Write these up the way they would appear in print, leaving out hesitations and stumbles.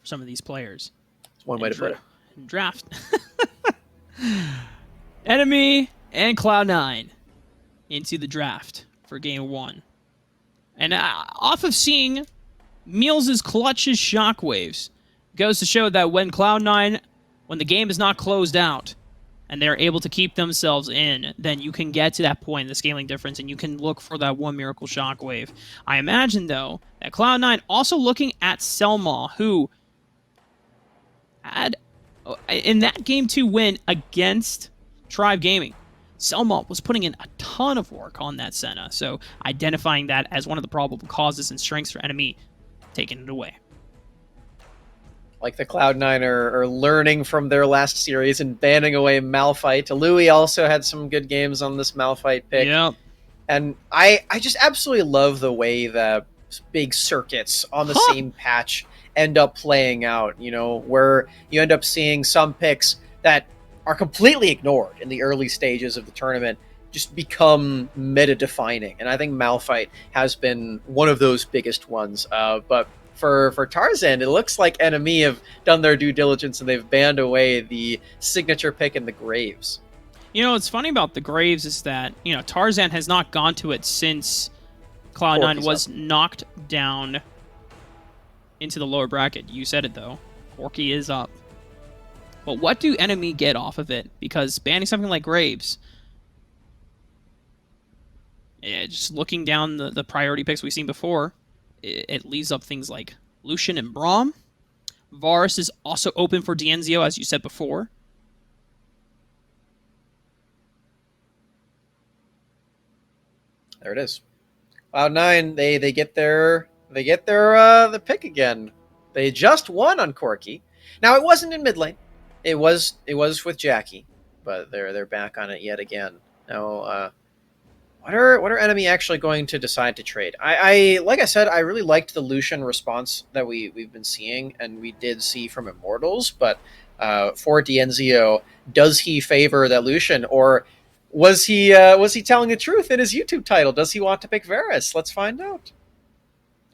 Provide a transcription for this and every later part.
for some of these players. That's one way to put it. Draft. NME and Cloud9 into the draft for game 1. And off of seeing Meals' clutches shockwaves, goes to show that when Cloud9, when the game is not closed out, and they're able to keep themselves in, then you can get to that point, the scaling difference, and you can look for that one miracle shockwave. I imagine, though, that Cloud9 also looking at Selma, who had, in that Game 2 win against Tribe Gaming, Selma was putting in a ton of work on that Senna, so identifying that as one of the probable causes and strengths for NME, taking it away. Like the Cloud9 are learning from their last series and banning away Malphite. Louis also had some good games on this Malphite pick. Yep. And I just absolutely love the way the big circuits on the same patch end up playing out, you know, where you end up seeing some picks that are completely ignored in the early stages of the tournament just become meta-defining. And I think Malphite has been one of those biggest ones. But for Tarzan, it looks like NME have done their due diligence and they've banned away the signature pick in the Graves. You know, what's funny about the Graves is that, you know, Tarzan has not gone to it since Cloud9 was knocked down into the lower bracket. You said it, though. Corki is up. But what do NME get off of it? Because banning something like Graves, just looking down the priority picks we've seen before, it leaves up things like Lucian and Braum. Varus is also open for Dienzio, as you said before. There it is. Cloud9, they get their the pick again. They just won on Corki. Now it wasn't in mid lane. It was with Jackie, but they're back on it yet again. Now, what are NME actually going to decide to trade? I like I said, I really liked the Lucian response that we've been seeing, and we did see from Immortals. But for Dienzio, does he favor that Lucian, or was he telling the truth in his YouTube title? Does he want to pick Varus? Let's find out.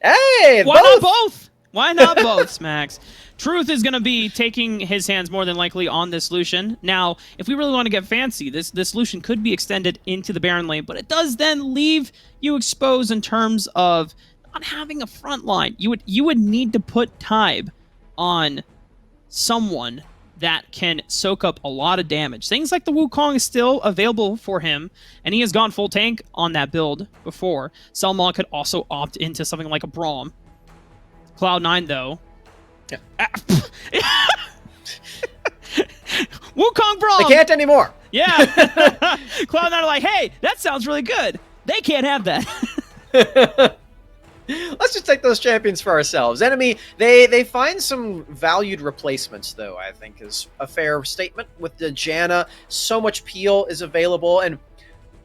Hey, why not both? Why not both, Smacks? Truth is going to be taking his hands more than likely on this Lucian. Now, if we really want to get fancy, this Lucian could be extended into the Baron lane, but it does then leave you exposed in terms of not having a front line. You would need to put Tybe on someone that can soak up a lot of damage. Things like the Wukong is still available for him, and he has gone full tank on that build before. Selma could also opt into something like a Braum. Cloud9, though. Yeah. Wukong Braum! They can't anymore! Yeah! Cloud9 are like, hey, that sounds really good. They can't have that. Let's just take those champions for ourselves. NME, they find some valued replacements, though, I think is a fair statement. With the Janna, so much peel is available, and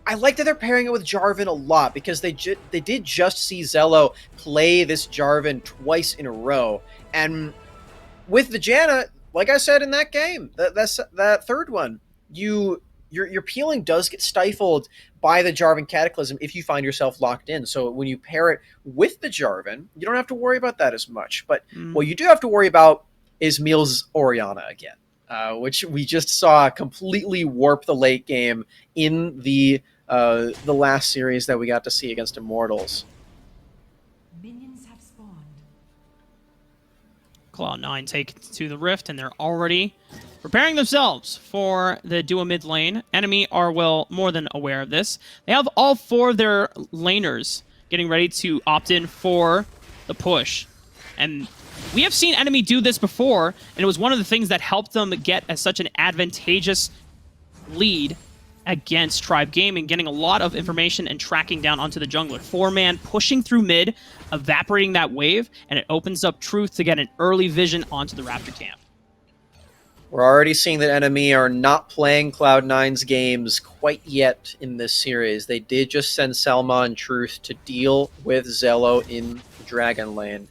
I like that they're pairing it with Jarvan a lot, because they did just see Zello play this Jarvan twice in a row. And with the Janna, like I said in that game, that third one, your peeling does get stifled by the Jarvan Cataclysm if you find yourself locked in. So when you pair it with the Jarvan, you don't have to worry about that as much. But what you do have to worry about is Meals Orianna again, which we just saw completely warp the late game in the last series that we got to see against Immortals. Minions have spawned. Cloud9 take to the Rift, and they're already preparing themselves for the duo mid lane. NME are well more than aware of this. They have all four of their laners getting ready to opt in for the push. And we have seen NME do this before, and it was one of the things that helped them get such an advantageous lead against Tribe Gaming, getting a lot of information and tracking down onto the jungler. 4-man pushing through mid, evaporating that wave, and it opens up Truth to get an early vision onto the Raptor camp. We're already seeing that NME are not playing Cloud9's games quite yet in this series. They did just send Selma and Truth to deal with Zello in Dragon Lane.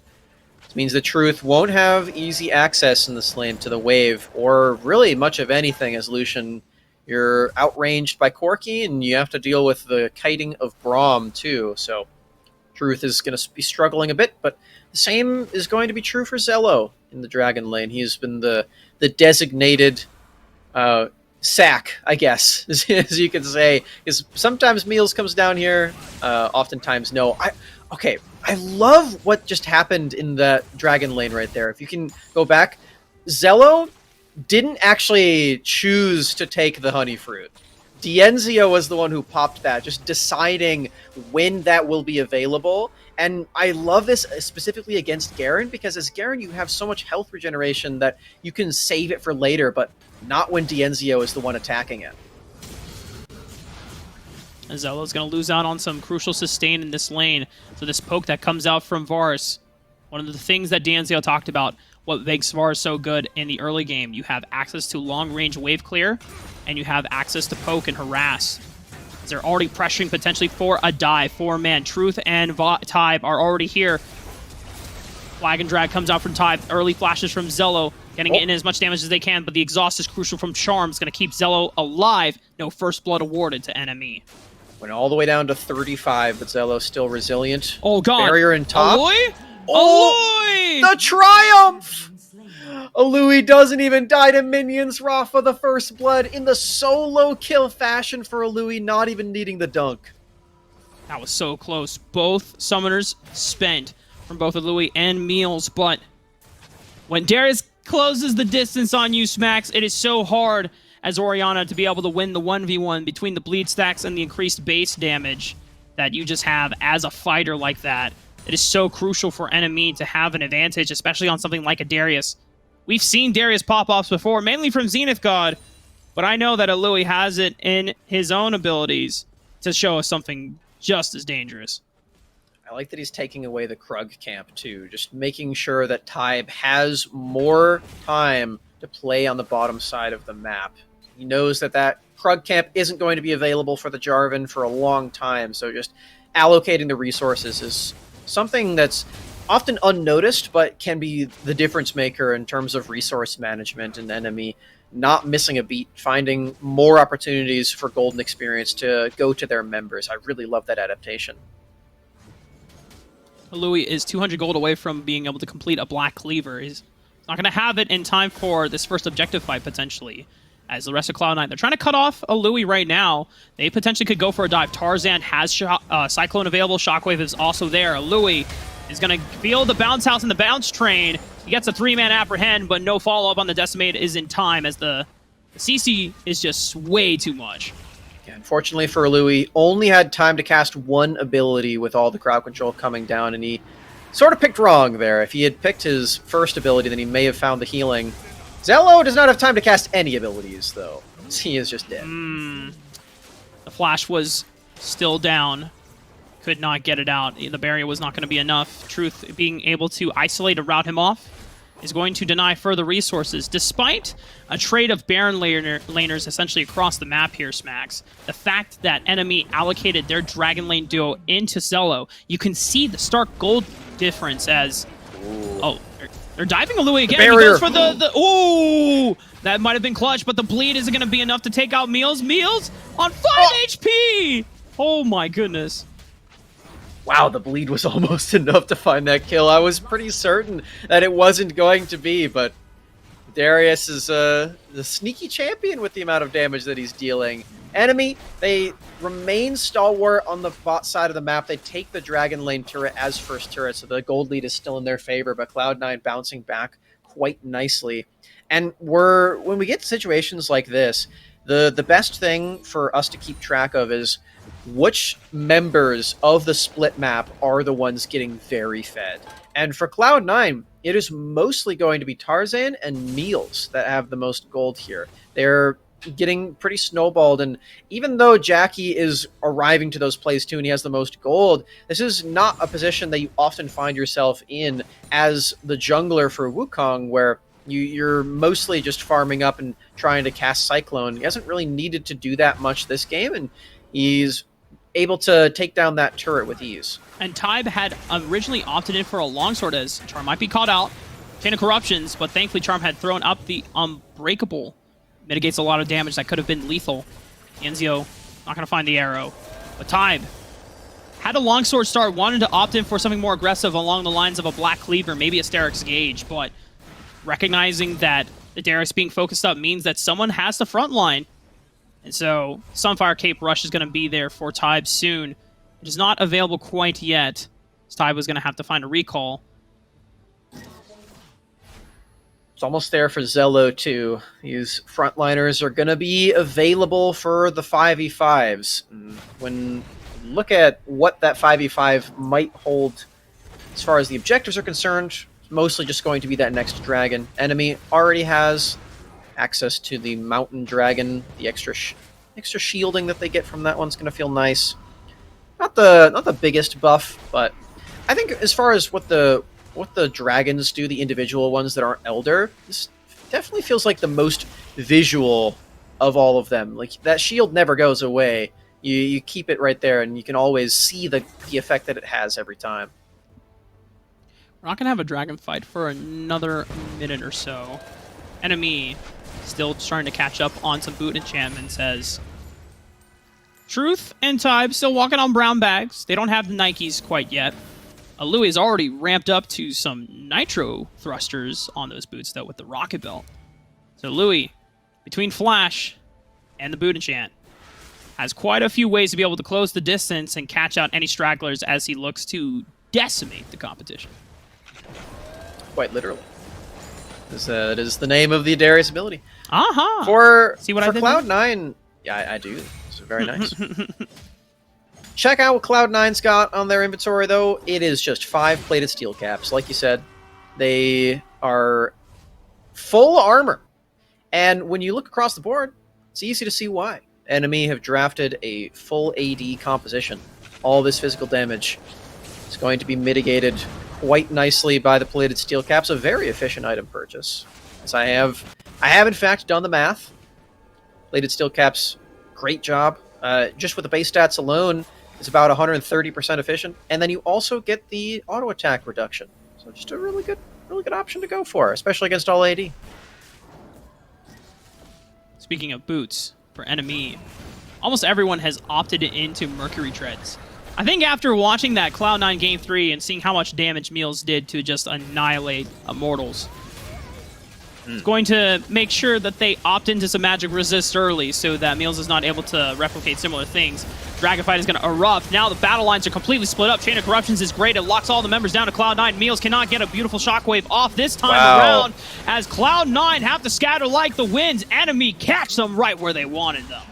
This means the Truth won't have easy access in this lane to the wave, or really much of anything, as Lucian, you're outranged by Corki, and you have to deal with the kiting of Braum, too. So Truth is going to be struggling a bit, but the same is going to be true for Zello. in the Dragon Lane. He's been the designated sack, I guess, as you could say. Is sometimes Meals comes down here, oftentimes no. I love what just happened in that Dragon Lane right there. If you can go back, Zello didn't actually choose to take the honey fruit. Dienzio was the one who popped that, just deciding when that will be available. And I love this specifically against Garen, because as Garen, you have so much health regeneration that you can save it for later, but not when Dienzio is the one attacking it. Zello's going to lose out on some crucial sustain in this lane. So this poke that comes out from Varus, one of the things that Dienzio talked about, what makes Varus so good in the early game. You have access to long-range wave clear, and you have access to poke and harass. They're already pressuring potentially for a dive. 4-man. Truth and Tybe are already here. Flag and drag comes out from Tybe. Early flashes from Zello, getting in as much damage as they can, but the exhaust is crucial from Charm. It's going to keep Zello alive. No first blood awarded to NME. Went all the way down to 35, but Zello's still resilient. Oh, God. Barrier in top. Aloy? Oh, Aloy! the triumph! Alui doesn't even die to minions. Rafa the first blood in the solo kill fashion for Alui, not even needing the dunk. That was so close. Both summoners spent from both Alui and Meals, but when Darius closes the distance on you, Smacks, it is so hard as Orianna to be able to win the 1v1 between the bleed stacks and the increased base damage that you just have as a fighter like that. It is so crucial for NME to have an advantage, especially on something like a Darius. We've seen Darius pop-offs before, mainly from Zenith God, but I know that Alui has it in his own abilities to show us something just as dangerous. I like that he's taking away the Krug camp, too, just making sure that Tybe has more time to play on the bottom side of the map. He knows that that Krug camp isn't going to be available for the Jarvan for a long time, so just allocating the resources is something that's often unnoticed, but can be the difference maker in terms of resource management and NME not missing a beat, finding more opportunities for golden experience to go to their members. I really love that adaptation. Alui is 200 gold away from being able to complete a Black Cleaver. He's not going to have it in time for this first objective fight, potentially. As the rest of Cloud9, they're trying to cut off Alui right now. They potentially could go for a dive. Tarzan has Cyclone available. Shockwave is also there. Alui is going to feel the bounce house and the bounce train. He gets a 3-man apprehend, but no follow-up on the Decimate is in time, as the CC is just way too much. Yeah, unfortunately for Alui, only had time to cast one ability with all the crowd control coming down, and he sort of picked wrong there. If he had picked his first ability, then he may have found the healing. Zello does not have time to cast any abilities, though. He is just dead. The flash was still down. Could not get it out. The barrier was not going to be enough. Truth being able to isolate and route him off is going to deny further resources. Despite a trade of Baron laners essentially across the map here, Smacks, the fact that NME allocated their Dragon Lane duo into Zello, you can see the stark gold difference as... Ooh. Oh, they're diving Alui again. He goes for the ooh! That might have been clutch, but the bleed isn't going to be enough to take out Meals. Meals on 5 HP! Oh my goodness. Wow, the bleed was almost enough to find that kill. I was pretty certain that it wasn't going to be, but Darius is the sneaky champion with the amount of damage that he's dealing. Enemy, they remain stalwart on the bot side of the map. They take the Dragon Lane turret as first turret, so the gold lead is still in their favor, but Cloud9 bouncing back quite nicely. And when we get situations like this, the best thing for us to keep track of is which members of the split map are the ones getting very fed. And for Cloud9, it is mostly going to be Tarzan and Meals that have the most gold here. They're getting pretty snowballed, and even though Jackie is arriving to those plays too and he has the most gold, this is not a position that you often find yourself in as the jungler for Wukong, where you're mostly just farming up and trying to cast Cyclone. He hasn't really needed to do that much this game, and he's able to take down that turret with ease. And Tybe had originally opted in for a longsword, as Charm might be caught out. Chain of Corruptions, but thankfully Charm had thrown up the Unbreakable. Mitigates a lot of damage that could have been lethal. Enzio not going to find the arrow. But Tybe had a longsword start, wanted to opt in for something more aggressive along the lines of a Black Cleaver, maybe a Sterix Gauge, but recognizing that the Darius being focused up means that someone has the front line. And so Sunfire Cape Rush is going to be there for Tybe soon. It is not available quite yet. Tybe was going to have to find a recall. It's almost there for Zello, too. These frontliners are going to be available for the 5v5s. When you look at what that 5v5 might hold as far as the objectives are concerned, it's mostly just going to be that next dragon. Enemy already has access to the mountain dragon. The extra shielding that they get from that one's going to feel nice. Not the biggest buff, but I think as far as what the dragons do, the individual ones that aren't Elder, this definitely feels like the most visual of all of them. Like, that shield never goes away. You keep it right there, and you can always see the effect that it has every time. We're not going to have a dragon fight for another minute or so. NME still trying to catch up on some boot enchantments as Truth and Tybe still walking on brown bags. They don't have the Nikes quite yet. Louis is already ramped up to some nitro thrusters on those boots, though, with the rocket belt. So Louis, between Flash and the boot enchant, has quite a few ways to be able to close the distance and catch out any stragglers as he looks to decimate the competition. Quite literally. That is the name of the Darius ability. Aha! For See what I did Cloud9, yeah, I do. It's very nice. Check out what Cloud9's got on their inventory, though. It is just 5 plated steel caps. Like you said, they are full armor. And when you look across the board, it's easy to see why. NME have drafted a full AD composition. All this physical damage is going to be mitigated quite nicely by the plated steel caps. A very efficient item purchase. As I have in fact done the math. Plated steel caps, great job. Just with the base stats alone, it's about 130% efficient, and then you also get the auto attack reduction. So just a really good option to go for, especially against all AD. Speaking of boots, for NME, almost everyone has opted into Mercury Treads. I think after watching that Cloud9 Game 3 and seeing how much damage Meals did to just annihilate Immortals, it's going to make sure that they opt into some magic resist early so that Meals is not able to replicate similar things. Dragonfight is going to erupt. Now the battle lines are completely split up. Chain of Corruptions is great. It locks all the members down to Cloud9. Meals cannot get a beautiful shockwave off this time around as Cloud9 have to scatter like the winds. Enemy catch them right where they wanted them.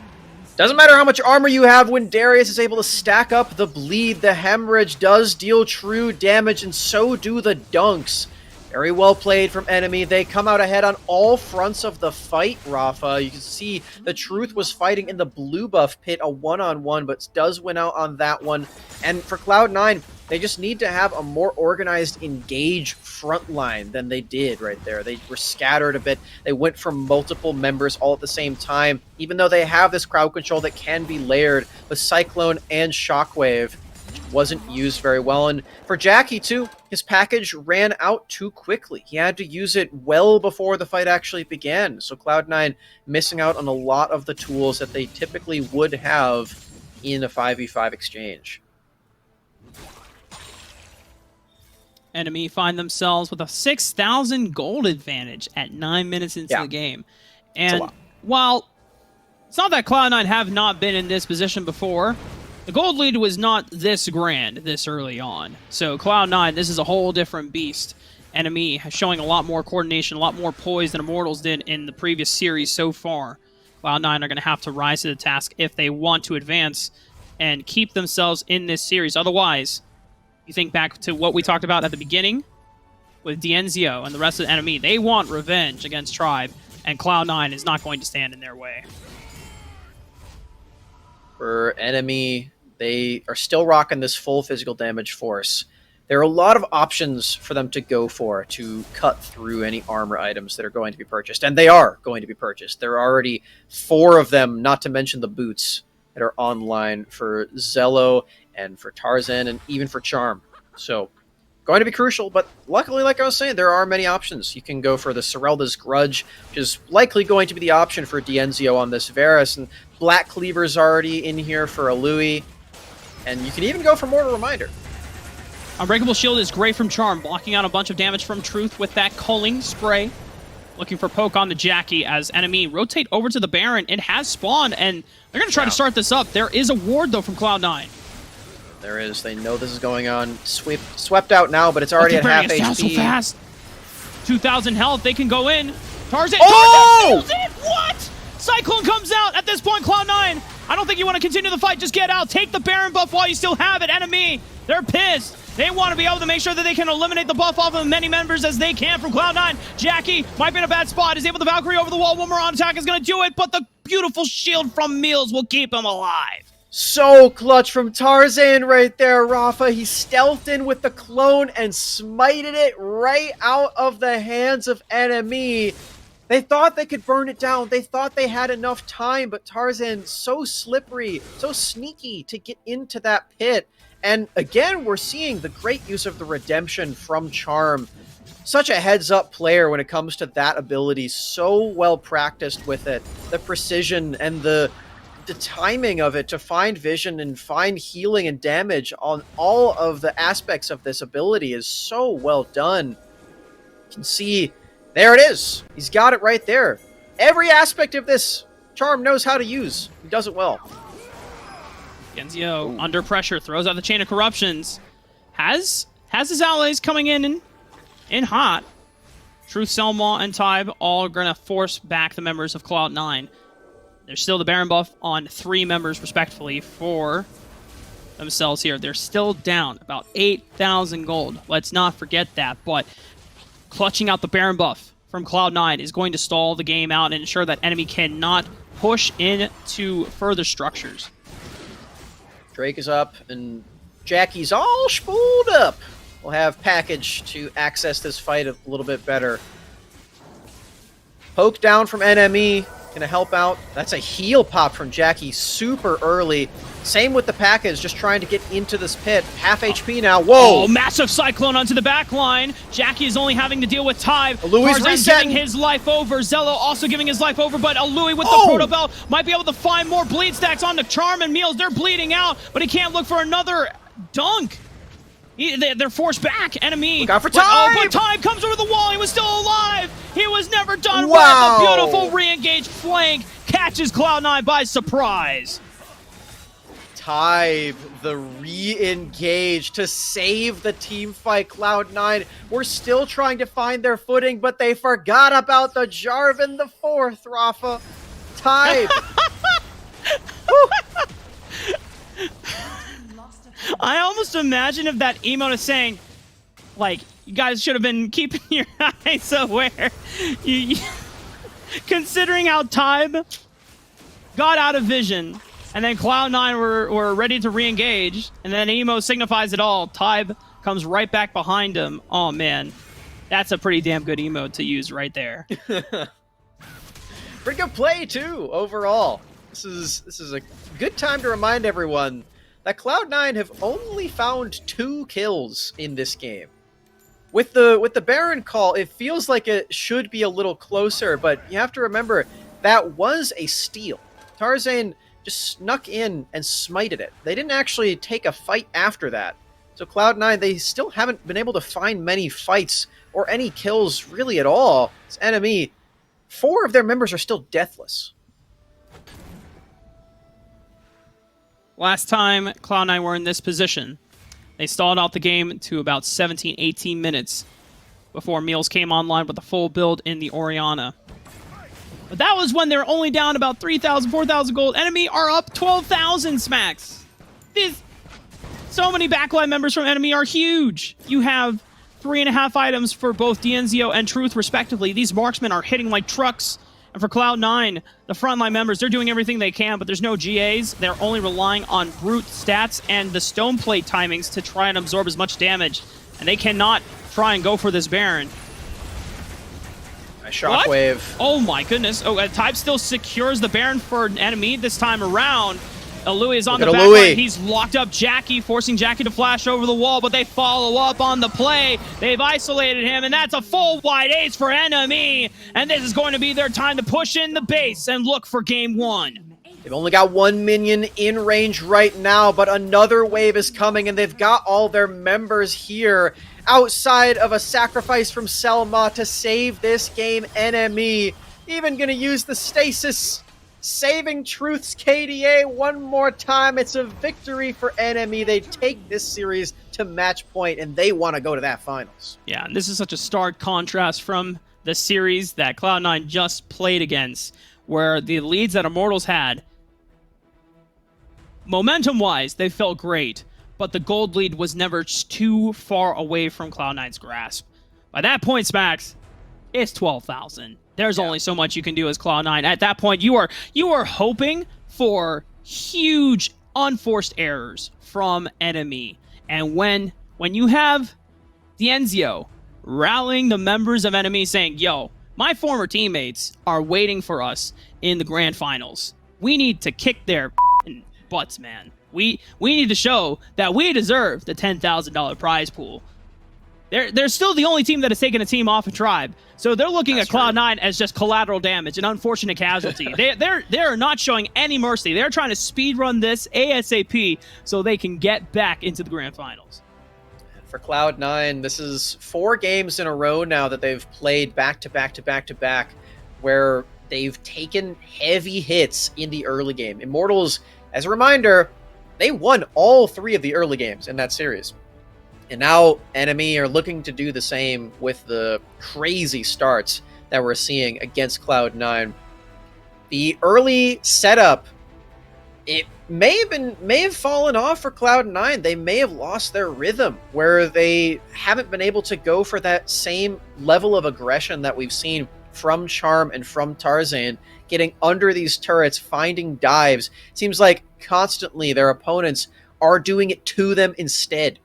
Doesn't matter how much armor you have when Darius is able to stack up the bleed. The hemorrhage does deal true damage, and so do the dunks. Very well played from NME. They come out ahead on all fronts of the fight, Rafa. You can see the Truth was fighting in the blue buff pit, a one-on-one, but does win out on that one. And for Cloud9, they just need to have a more organized, engaged front line than they did right there. They were scattered a bit. They went for multiple members all at the same time, even though they have this crowd control that can be layered with Cyclone and Shockwave. Wasn't used very well. And for Jackie, too, his package ran out too quickly. He had to use it well before the fight actually began. So Cloud9 missing out on a lot of the tools that they typically would have in a 5v5 exchange. NME find themselves with a 6,000 gold advantage at 9 minutes into the game. And while it's not that Cloud9 have not been in this position before, the gold lead was not this grand this early on. So Cloud9, this is a whole different beast. NME showing a lot more coordination, a lot more poise than Immortals did in the previous series so far. Cloud9 are going to have to rise to the task if they want to advance and keep themselves in this series. Otherwise, you think back to what we talked about at the beginning with Dienzio and the rest of the NME. They want revenge against Tribe, and Cloud9 is not going to stand in their way. For NME, they are still rocking this full physical damage force. There are a lot of options for them to go for to cut through any armor items that are going to be purchased, and they are going to be purchased. There are already 4 of them, not to mention the boots, that are online for Zello and for Tarzan and even for Charm. So, going to be crucial, but luckily, like I was saying, there are many options. You can go for the Serelda's Grudge, which is likely going to be the option for Dienzio on this Varus, and Black Cleaver's already in here for a Louis, and you can even go for Mortal Reminder. Unbreakable Shield is great from Charm, blocking out a bunch of damage from Truth with that culling spray. looking for poke on the Jackie as NME rotate over to the Baron. It has spawned, and they're going to try to start this up. There is a ward, though, from Cloud9. There is. They know this is going on. Swept out now, but it's already at half HP. So fast. 2,000 health. They can go in. Tarzan. Oh! Tarzan it. What? Cyclone comes out at this point. Cloud9. I don't think you want to continue the fight. Just get out. Take the Baron buff while you still have it. NME. They're pissed. They want to be able to make sure that they can eliminate the buff off of as many members as they can from Cloud9. Jackie might be in a bad spot. Is able to Valkyrie over the wall. One more on attack is going to do it, but the beautiful shield from Meals will keep him alive. So clutch from Tarzan right there, Rafa. He stealthed in with the clone and smited it right out of the hands of NME. They thought they could burn it down. They thought they had enough time, but Tarzan so slippery, so sneaky to get into that pit. And again, we're seeing the great use of the redemption from Charm. Such a heads-up player when it comes to that ability. So well practiced with it. The precision and the timing of it to find vision and find healing and damage on all of the aspects of this ability is so well done. You can see, there it is. He's got it right there. Every aspect of this, Charm knows how to use. He does it well. Genzio, under pressure, throws out the Chain of Corruptions. Has his allies coming in hot. Truth, Selma, and Tybe all going to force back the members of Cloud9. There's still the Baron buff on 3 members, respectively, for themselves here. They're still down about 8,000 gold. Let's not forget that. But clutching out the Baron buff from Cloud9 is going to stall the game out and ensure that NME cannot push into further structures. Drake is up, and Jackie's all spooled up. We'll have Package to access this fight a little bit better. Poke down from NME. Gonna help out. That's a heal pop from Jackie super early. Same with the Package, just trying to get into this pit. Half HP now. Whoa! Oh, massive Cyclone onto the back line. Jackie is only having to deal with Tybe. Alui's resetting. Giving his life over. Zello also giving his life over, but Alui with the Proto Bell might be able to find more bleed stacks onto Charm and Meals. They're bleeding out, but he can't look for another dunk. They're forced back. NME. Look out for Tybe! But Tybe comes over the wall. He was still alive. He was never done Wow. with. A beautiful re-engaged flank catches Cloud9 by surprise. Tybe, the re-engage to save the team fight. Cloud9 were still trying to find their footing, but they forgot about the Jarvan the Fourth, Rafa. Tybe. I almost imagine if that emote is saying, like, you guys should have been keeping your eyes aware. Considering how Tybe got out of vision, and then Cloud9 were ready to re-engage, and then emo signifies it all. Tybe comes right back behind him. Oh, man. That's a pretty damn good emote to use right there. Pretty good play, too, overall. This is a good time to remind everyone that Cloud9 have only found 2 kills in this game. With the Baron call, it feels like it should be a little closer, but you have to remember, that was a steal. Tarzan just snuck in and smited it. They didn't actually take a fight after that. So Cloud9, they still haven't been able to find many fights or any kills really at all. It's NME. 4 of their members are still deathless. Last time Cloud9 were in this position, they stalled out the game to about 17, 18 minutes before Meals came online with a full build in the Orianna. But that was when they were only down about 3,000, 4,000 gold. NME are up 12,000 smacks. So many backline members from NME are huge. You have 3.5 items for both DNZO and Truth, respectively. These marksmen are hitting like trucks. And for Cloud9, the frontline members, they're doing everything they can, but there's no GAs. They're only relying on brute stats and the stone plate timings to try and absorb as much damage. And they cannot try and go for this Baron. Nice shockwave. What? Oh my goodness. Oh, Tybe still secures the Baron for NME this time around. Alui is on the back line. He's locked up Jackie, forcing Jackie to flash over the wall, but they follow up on the play. They've isolated him, and that's a full wide ace for NME. And this is going to be their time to push in the base and look for game 1. They've only got one minion in range right now, but another wave is coming, and they've got all their members here outside of a sacrifice from Selma to save this game. NME even going to use the stasis, saving Truth's KDA one more time. It's a victory for NME. They take this series to match point, and they want to go to that finals. Yeah, and this is such a stark contrast from the series that Cloud9 just played against, where the leads that Immortals had, momentum-wise, they felt great, but the gold lead was never too far away from Cloud9's grasp. By that point, Smacks, it's 12,000. There's only so much you can do as Cloud9. At that point, you are hoping for huge unforced errors from NME. And when you have Dienzio rallying the members of NME saying, yo, my former teammates are waiting for us in the grand finals. We need to kick their butts, man. We need to show that we deserve the $10,000 prize pool. They're still the only team that has taken a team off a tribe, so they're looking at Cloud9 as just collateral damage, an unfortunate casualty. They're not showing any mercy. They're trying to speedrun this ASAP so they can get back into the grand finals. For Cloud9, this is 4 games in a row now that they've played back to back to back to back, where they've taken heavy hits in the early game. Immortals, as a reminder, they won all 3 of the early games in that series. And now NME are looking to do the same with the crazy starts that we're seeing against Cloud9. The early setup, it may have fallen off for Cloud9. They may have lost their rhythm, where they haven't been able to go for that same level of aggression that we've seen from Charm and from Tarzan, getting under these turrets, finding dives. Seems like constantly their opponents are doing it to them instead.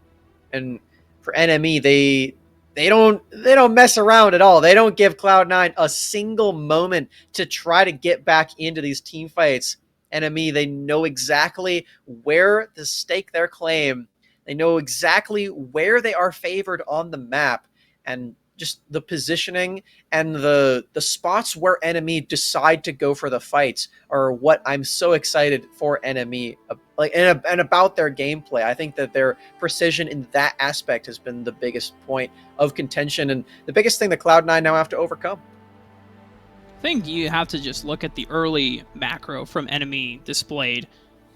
And for NME, they don't mess around at all. They don't give Cloud9 a single moment to try to get back into these team fights. NME, they know exactly where to stake their claim. They know exactly where they are favored on the map, and just the positioning and the spots where NME decide to go for the fights are what I'm so excited for NME, and about their gameplay. I think that their precision in that aspect has been the biggest point of contention and the biggest thing that Cloud9 now have to overcome. I think you have to just look at the early macro from NME displayed.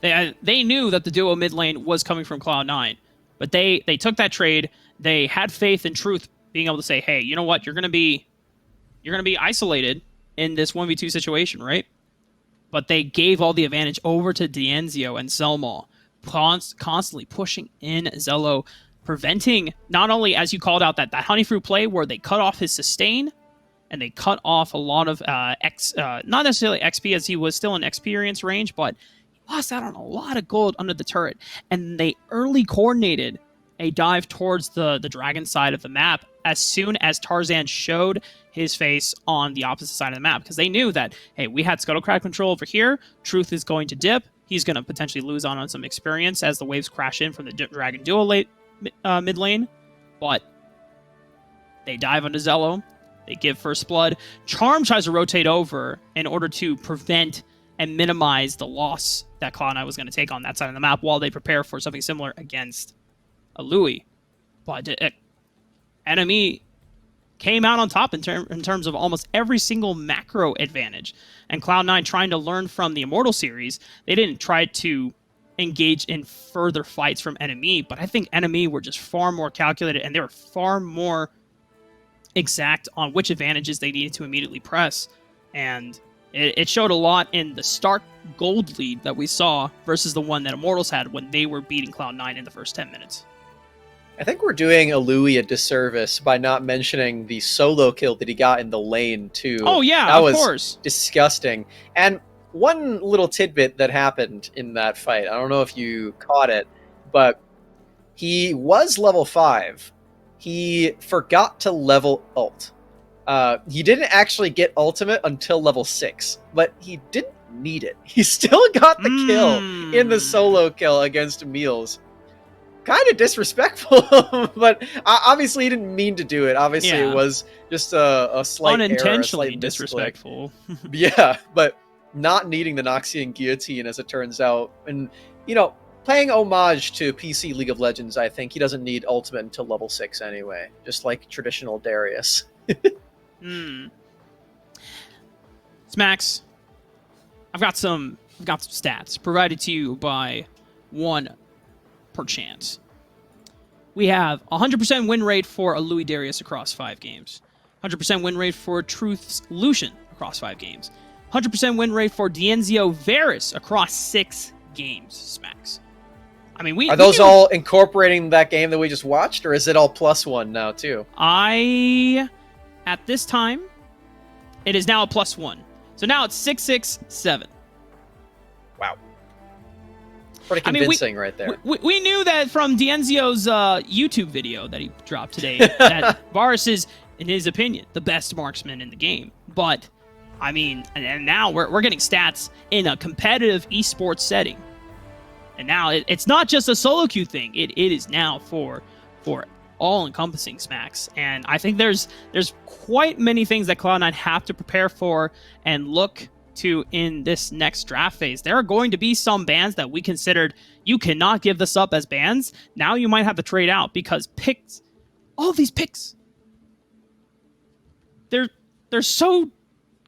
They knew that the duo mid lane was coming from Cloud9, but they took that trade. They had faith in Truth being able to say, hey, you know what, you're gonna be isolated in this 1v2 situation, right? But they gave all the advantage over to Dienzio and Selma, constantly pushing in Zello, preventing, not only, as you called out, that Honeyfruit play where they cut off his sustain, and they cut off a lot of not necessarily XP, as he was still in experience range, but he lost out on a lot of gold under the turret. And they early coordinated a dive towards the dragon side of the map as soon as Tarzan showed his face on the opposite side of the map, because they knew that, hey, we had Scuttlecrack control over here, Truth is going to dip, he's going to potentially lose on some experience as the waves crash in from the dragon duo mid lane, but they dive onto Zello, they give first blood. Charm tries to rotate over in order to prevent and minimize the loss that Cloud9 was going to take on that side of the map while they prepare for something similar against a Louis. But NME came out on top in terms of almost every single macro advantage. And Cloud9 trying to learn from the Immortal series, they didn't try to engage in further fights from NME, but I think NME were just far more calculated, and they were far more exact on which advantages they needed to immediately press. And it showed a lot in the stark gold lead that we saw versus the one that Immortals had when they were beating Cloud9 in the first 10 minutes. I think we're doing a Louis a disservice by not mentioning the solo kill that he got in the lane, too. Oh, yeah, that of course. Disgusting. And one little tidbit that happened in that fight, I don't know if you caught it, but he was level 5. He forgot to level ult. He didn't actually get ultimate until level 6, but he didn't need it. He still got the kill in the solo kill against Meals. Kind of disrespectful, but obviously he didn't mean to do it. Obviously it was just a slight unintentionally error, a slight disrespectful. Yeah, but not needing the Noxian Guillotine, as it turns out. And, you know, paying homage to PC League of Legends, I think he doesn't need Ultimate until level 6 anyway, just like traditional Darius. Smacks, I've got some stats provided to you by one perchance. We have 100% win rate for a Louis Darius across 5 games. 100% win rate for Truth's Lucian across 5 games. 100% win rate for Dienzio Varus across 6 games, Smacks. I mean, Are those all incorporating that game that we just watched, or is it all +1 now, too? At this time, it is now a +1. So now it's 667. Wow. Pretty convincing right there. We knew that from Dienzio's YouTube video that he dropped today that Varus is, in his opinion, the best marksman in the game. But, I mean, and now we're getting stats in a competitive esports setting. And now it's not just a solo queue thing. It is now for all-encompassing Smacks. And I think there's quite many things that Cloud9 have to prepare for and look to in this next draft phase. There are going to be some bans that we considered you cannot give this up as bans. Now you might have to trade out because picks, all of these picks, they're so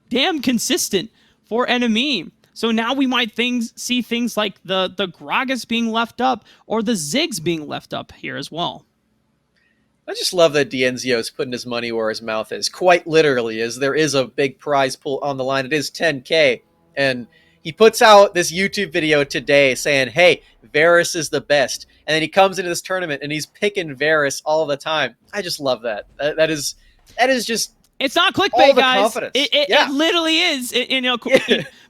damn consistent for NME. So now we might see things like the Gragas being left up or the Ziggs being left up here as well. I just love that Dienzio is putting his money where his mouth is, quite literally, as there is a big prize pool on the line. It is 10K, and he puts out this YouTube video today saying, hey, Varus is the best. And then he comes into this tournament, and he's picking Varus all the time. I just love that. That is just... It's not clickbait, guys. Confidence. It literally is.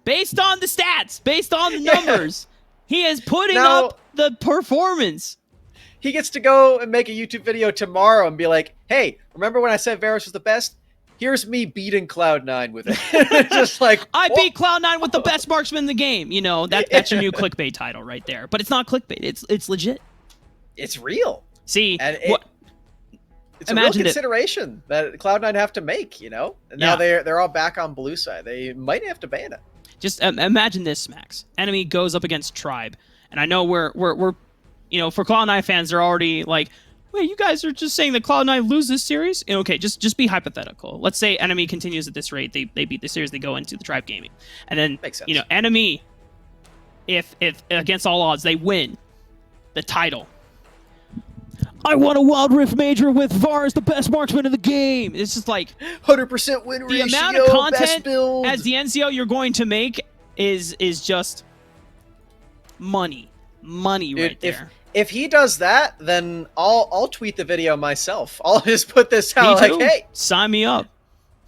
Based on the stats, based on the numbers, he is putting up the performance. He gets to go and make a YouTube video tomorrow and be like, hey, remember when I said Varus was the best? Here's me beating Cloud9 with it. Just like, I beat Cloud9 with the best marksman in the game. You know, that's your new clickbait title right there. But it's not clickbait. It's legit. It's real. See, it's a real consideration that Cloud9 have to make, you know? And now they're all back on blue side. They might have to ban it. Just imagine this, Max. Enemy goes up against Tribe. And I know we're you know, for Cloud9 fans, they're already like, wait, you guys are just saying that Cloud9 lose this series? And okay, just be hypothetical. Let's say Enemy continues at this rate. They beat the series. They go into the Tribe gaming. And then, you know, Enemy, if against all odds, they win the title. I won a Wild Rift Major with Varus, the best marksman in the game. It's just like 100% win ratio, the amount of content best build. as the NCO you're going to make is just money right there. If he does that, then I'll tweet the video myself. I'll just put this out like, hey, sign me up.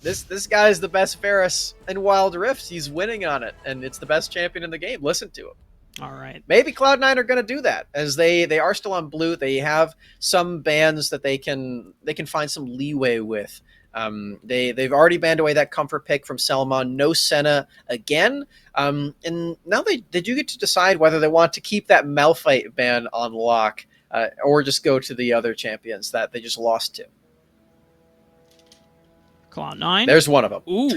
This guy is the best Varus in Wild Rift. He's winning on it, and it's the best champion in the game. Listen to him. All right. Maybe Cloud9 are going to do that, as they are still on blue. They have some bans that they can find some leeway with. They've already banned away that comfort pick from Selmon. No Senna again. And now they do get to decide whether they want to keep that Malphite ban on lock or just go to the other champions that they just lost to. Cloud9. There's one of them. Ooh.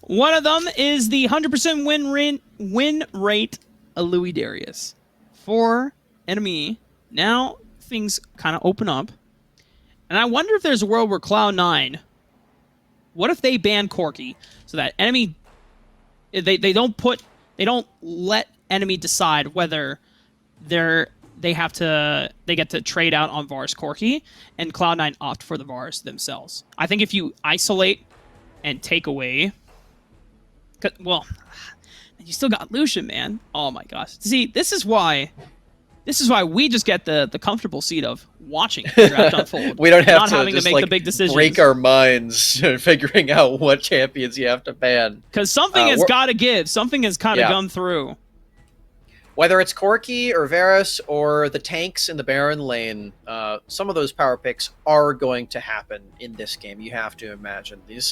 One of them is the 100% win rate of Louis Darius. For NME, now things kind of open up. And I wonder if there's a world where Cloud9, what if they ban Corki so that Enemy, they don't let Enemy decide whether they get to trade out on Varus Corki, and Cloud9 opt for the Varus themselves. I think if you isolate and take away, well, you still got Lucian, man. Oh my gosh. See, this is why we just get the comfortable seat of watching the draft unfold. We don't have not to having just to make the big decisions. Break our minds figuring out what champions you have to ban. Because something has got to give. Something has got to come through. Whether it's Corki or Varus or the tanks in the Baron lane, some of those power picks are going to happen in this game. You have to imagine. These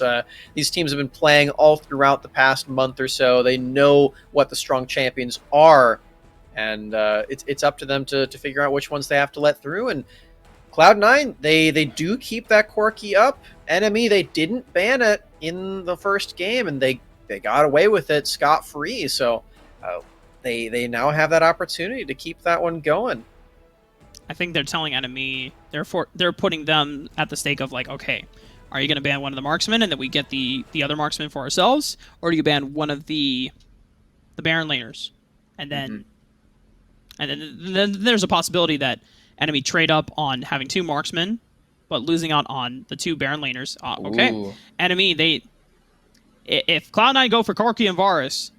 teams have been playing all throughout the past month or so. They know what the strong champions are, and it's up to them to figure out which ones they have to let through. And Cloud9, they do keep that Corki up. NME, they didn't ban it in the first game, and they they got away with it scot-free. So they now have that opportunity to keep that one going. I think they're telling NME, they're putting them at the stake of like, okay, are you going to ban one of the marksmen and then we get the other marksman for ourselves, or do you ban one of the Baron laners, and then then there's a possibility that NME trade up on having 2 marksmen, but losing out on the 2 Baron laners. Okay, Ooh. NME, if Cloud9 go for Corki and Varus,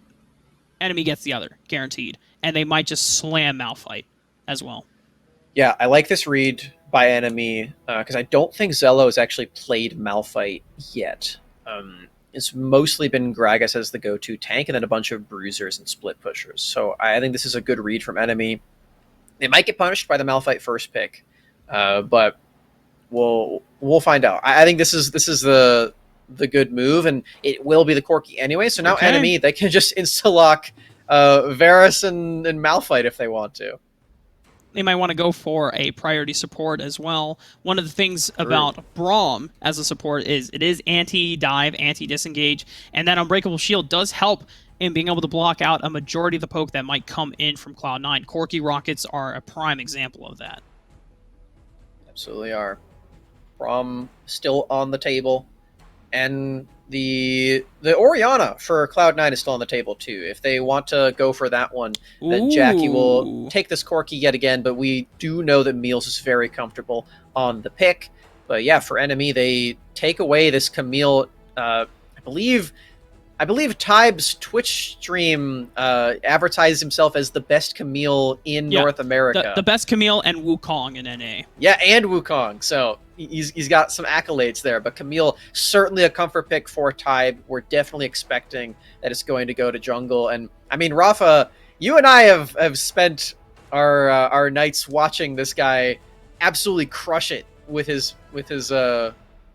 NME gets the other, guaranteed, and they might just slam Malphite as well. Yeah, I like this read by NME because I don't think Zello has actually played Malphite yet. It's mostly been Gragas as the go-to tank and then a bunch of bruisers and split pushers. So I think this is a good read from NME. They might get punished by the Malphite first pick, but we'll find out. I think this is the good move, and it will be the Corki anyway. So now NME, they can just insta-lock Varus and Malphite if they want to. They might want to go for a priority support as well. One of the things about Braum as a support is it is anti-dive, anti-disengage, and that Unbreakable Shield does help in being able to block out a majority of the poke that might come in from Cloud9. Corki rockets are a prime example of that. Absolutely are. Braum still on the table, and the Orianna for Cloud9 is still on the table too. If they want to go for that one, then Jackie will take this Corki yet again, but we do know that Meals is very comfortable on the pick. But yeah, for NME, they take away this Camille. I believe Tybe's Twitch stream advertised himself as the best Camille in North America. The best Camille and Wukong in NA. Yeah, and Wukong. So he's got some accolades there. But Camille, certainly a comfort pick for Tybe. We're definitely expecting that it's going to go to jungle. And I mean, Rafa, you and I have spent our nights watching this guy absolutely crush it with his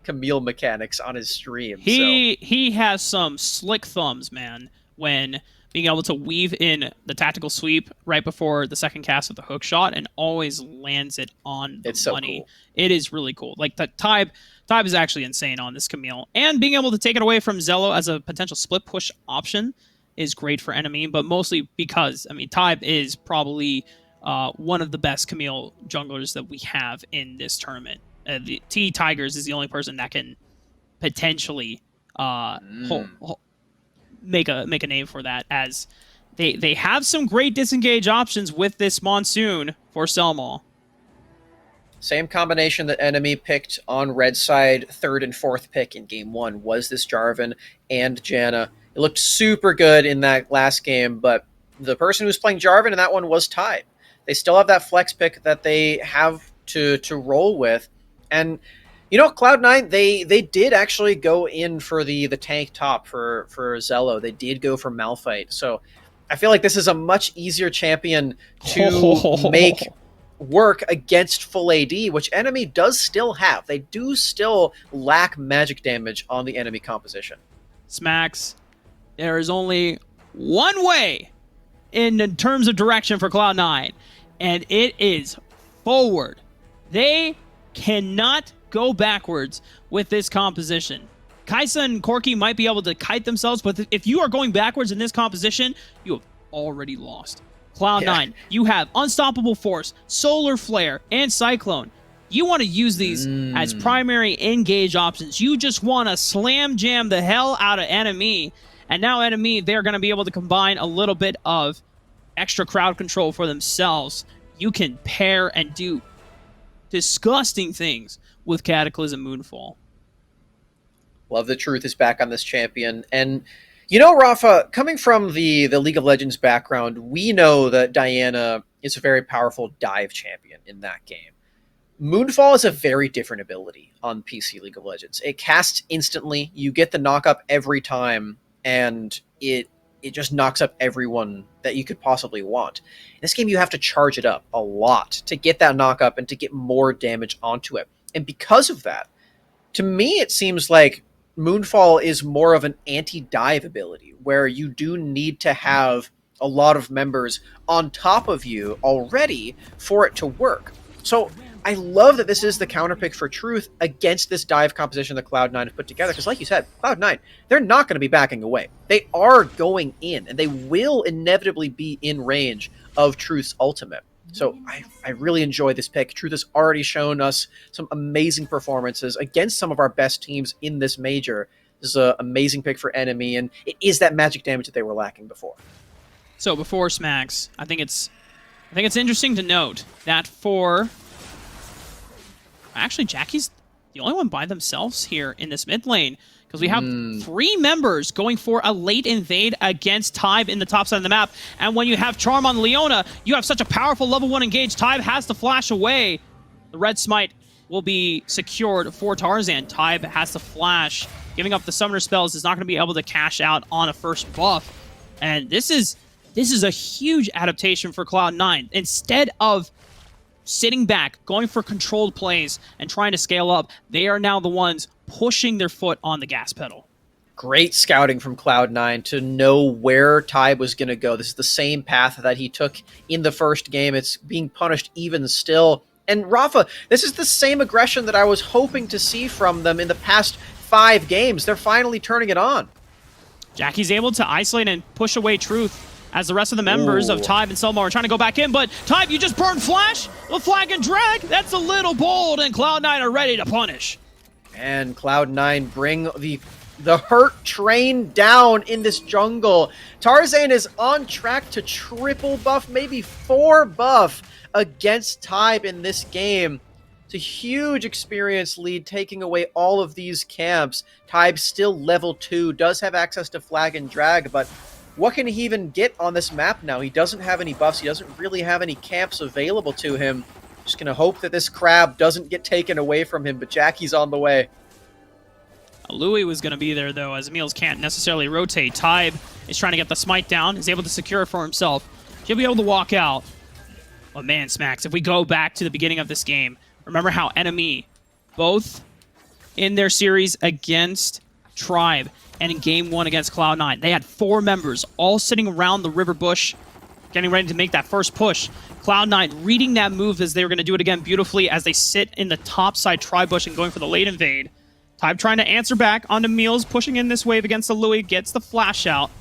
Camille mechanics on his stream. He has some slick thumbs, man, when being able to weave in the tactical sweep right before the second cast of the hook shot and always lands it on the money. Cool. It is really cool. Like, the Tybe is actually insane on this Camille. And being able to take it away from Zello as a potential split push option is great for NME, but mostly because, I mean, Tybe is probably one of the best Camille junglers that we have in this tournament. The T Tigers is the only person that can potentially make a name for that, as they have some great disengage options with this Monsoon for Selma. Same combination that NME picked on red side, 3rd and 4th pick in game 1 was this Jarvan and Janna. It looked super good in that last game, but the person who was playing Jarvan in that one was Tybe. They still have that flex pick that they have to roll with. And, you know, Cloud9, they did actually go in for the tank top for Zello. They did go for Malphite. So I feel like this is a much easier champion to make work against full AD, which NME does still have. They do still lack magic damage on the enemy composition. Smacks, there is only one way in terms of direction for Cloud9, and it is forward. They cannot go backwards with this composition. Kaisa and Corki might be able to kite themselves, but if you are going backwards in this composition, you have already lost. Cloud9, you have Unstoppable Force, Solar Flare, and Cyclone. You want to use these as primary engage options. You just want to slam jam the hell out of NME, and now NME, they're going to be able to combine a little bit of extra crowd control for themselves. You can pair and do disgusting things with Cataclysm Moonfall. Love the Truth is back on this champion. And, you know, Rafa, coming from the League of Legends background, we know that Diana is a very powerful dive champion in that game. Moonfall is a very different ability on PC League of Legends. It casts instantly, you get the knock-up every time, and it just knocks up everyone that you could possibly want. In this game, you have to charge it up a lot to get that knock-up and to get more damage onto it. And because of that, to me, it seems like Moonfall is more of an anti-dive ability, where you do need to have a lot of members on top of you already for it to work. So I love that this is the counter pick for Truth against this dive composition that Cloud9 have put together. Because like you said, Cloud9, they're not going to be backing away. They are going in, and they will inevitably be in range of Truth's ultimate. So I really enjoy this pick. Truth has already shown us some amazing performances against some of our best teams in this major. This is an amazing pick for NME, and it is that magic damage that they were lacking before. So before Smacks, I think it's interesting to note that for actually Jackie's the only one by themselves here in this mid lane, because we have 3 members going for a late invade against Tybe in the top side of the map. And when you have Charm on Leona, you have such a powerful level 1 engage. Tybe has to flash away. The red smite will be secured for Tarzan. Tybe has to flash. Giving up the summoner spells is not going to be able to cash out on a first buff. And this is a huge adaptation for Cloud9. Instead of sitting back, going for controlled plays, and trying to scale up, they are now the ones pushing their foot on the gas pedal. Great scouting from Cloud9 to know where Tybe was going to go. This is the same path that he took in the first game. It's being punished even still. And Rafa, this is the same aggression that I was hoping to see from them in the past 5 games. They're finally turning it on. Jackie's able to isolate and push away Truth as the rest of the members of Tybe and Selma are trying to go back in, but Tybe, you just burned Flash? The flag and drag? That's a little bold, and Cloud9 are ready to punish. And Cloud9 bring the hurt train down in this jungle. Tarzan is on track to triple buff, maybe 4 buff against Tybe in this game. It's a huge experience lead, taking away all of these camps. Tybe still level 2, does have access to flag and drag, but what can he even get on this map now? He doesn't have any buffs. He doesn't really have any camps available to him. Just going to hope that this crab doesn't get taken away from him, but Jackie's on the way. Louis was going to be there, though, as Emils can't necessarily rotate. Tybe is trying to get the smite down, is able to secure it for himself. He'll be able to walk out. But man, Smacks, if we go back to the beginning of this game, remember how NME, both in their series against Tribe and in Game 1 against Cloud9, they had 4 members all sitting around the river bush, getting ready to make that first push. Cloud9 reading that move as they were going to do it again beautifully as they sit in the top side Tribe bush and going for the late invade. Tybe trying to answer back onto Meals, pushing in this wave against the Louis, gets the flash out.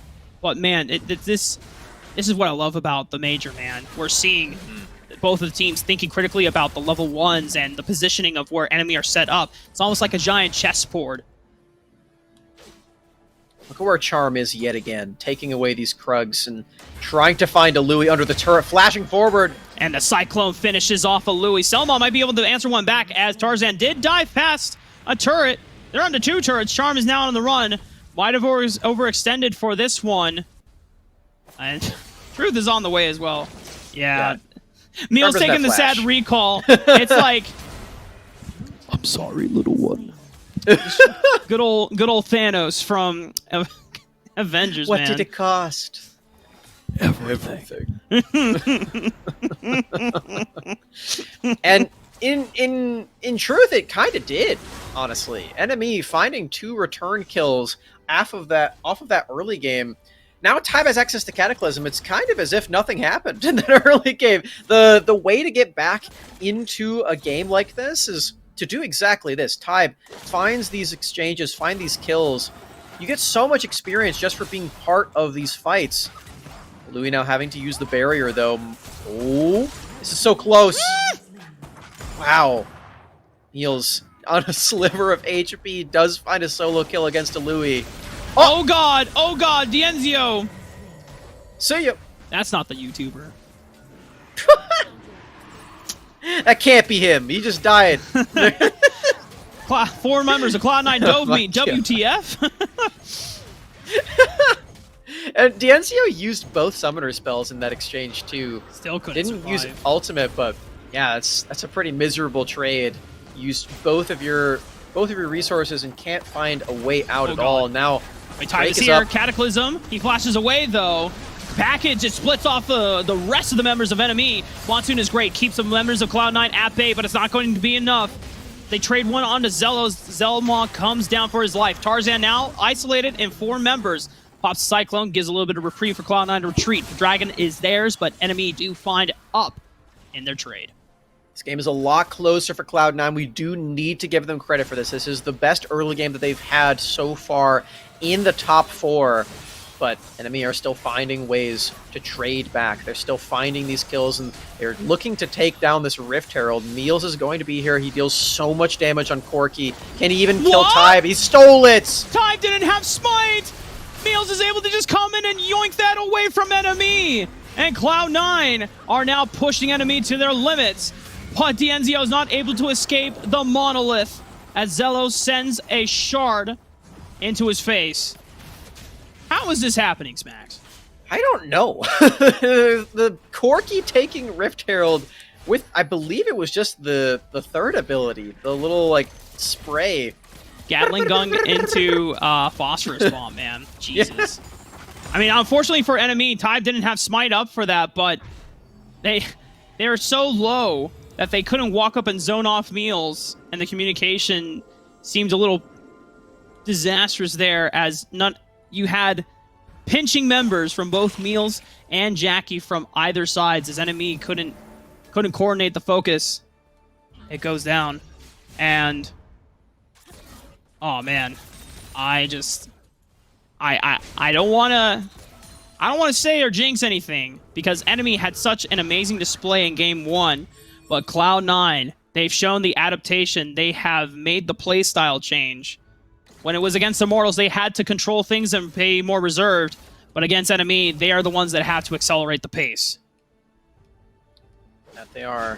But man, this is what I love about the Major, man. We're seeing both of the teams thinking critically about the level 1s and the positioning of where enemy are set up. It's almost like a giant chessboard. Look at where Charm is yet again, taking away these Krugs and trying to find a Louis under the turret, flashing forward. And the Cyclone finishes off a Louis. Selma might be able to answer one back as Tarzan did dive past a turret. They're onto 2 turrets. Charm is now on the run. Might have overextended for this one. And Truth is on the way as well. Yeah. Meal's taking the sad recall. It's like, I'm sorry, little one. good old Thanos from Avengers. What man. did it cost? Everything. And in truth, it kind of did. Honestly, NME finding 2 return kills off of that early game. Now Tybe has access to Cataclysm. It's kind of as if nothing happened in that early game. The way to get back into a game like this is to do exactly this. Tybe finds these exchanges, find these kills. You get so much experience just for being part of these fights. Louis now having to use the barrier, though. Oh, this is so close. Wow. Niels on a sliver of HP does find a solo kill against a Louis. Oh god! Oh god! Dienzio! See ya! That's not the YouTuber. That can't be him. He just died. 4 members of Cloud9 dove me. WTF? And Dienzio used both summoner spells in that exchange too. Still couldn't Didn't use survive. ultimate, but yeah, that's a pretty miserable trade. Used both of your resources and can't find a way out at all. Now Wait, Tybe is here. Cataclysm. He flashes away though. Package, it splits off the rest of the members of NME. Monsoon is great, keeps the members of Cloud9 at bay, but it's not going to be enough. They trade one onto Zelos. Zelma comes down for his life. Tarzan now isolated in 4 members. Pops Cyclone, gives a little bit of reprieve for Cloud9 to retreat. The Dragon is theirs, but NME do find up in their trade. This game is a lot closer for Cloud9. We do need to give them credit for this. This is the best early game that they've had so far in the top 4. But NME are still finding ways to trade back. They're still finding these kills, and they're looking to take down this Rift Herald. Meals is going to be here. He deals so much damage on Corki. Can he even kill Tybe? He stole it! Tybe didn't have Smite! Meals is able to just come in and yoink that away from NME! And Cloud9 are now pushing NME to their limits. But DNZO is not able to escape the monolith as Zello sends a shard into his face. How is this happening, Smacks? I don't know. The Corki taking Rift Herald with, I believe it was just the third ability, the little like spray. Gatling gun into phosphorus bomb, man. Jesus. Yeah. I mean, unfortunately for NME, Tybe didn't have Smite up for that, but they're so low that they couldn't walk up and zone off Meals, and the communication seemed a little disastrous there, as you had pinching members from both Meals and Jackie from either sides, as NME couldn't coordinate the focus. It goes down, and oh man, I don't want to say or jinx anything, because NME had such an amazing display in Game 1, but Cloud9, they've shown the adaptation. They have made the playstyle change. When it was against Immortals, they had to control things and be more reserved, but against NME, they are the ones that have to accelerate the pace. That they are.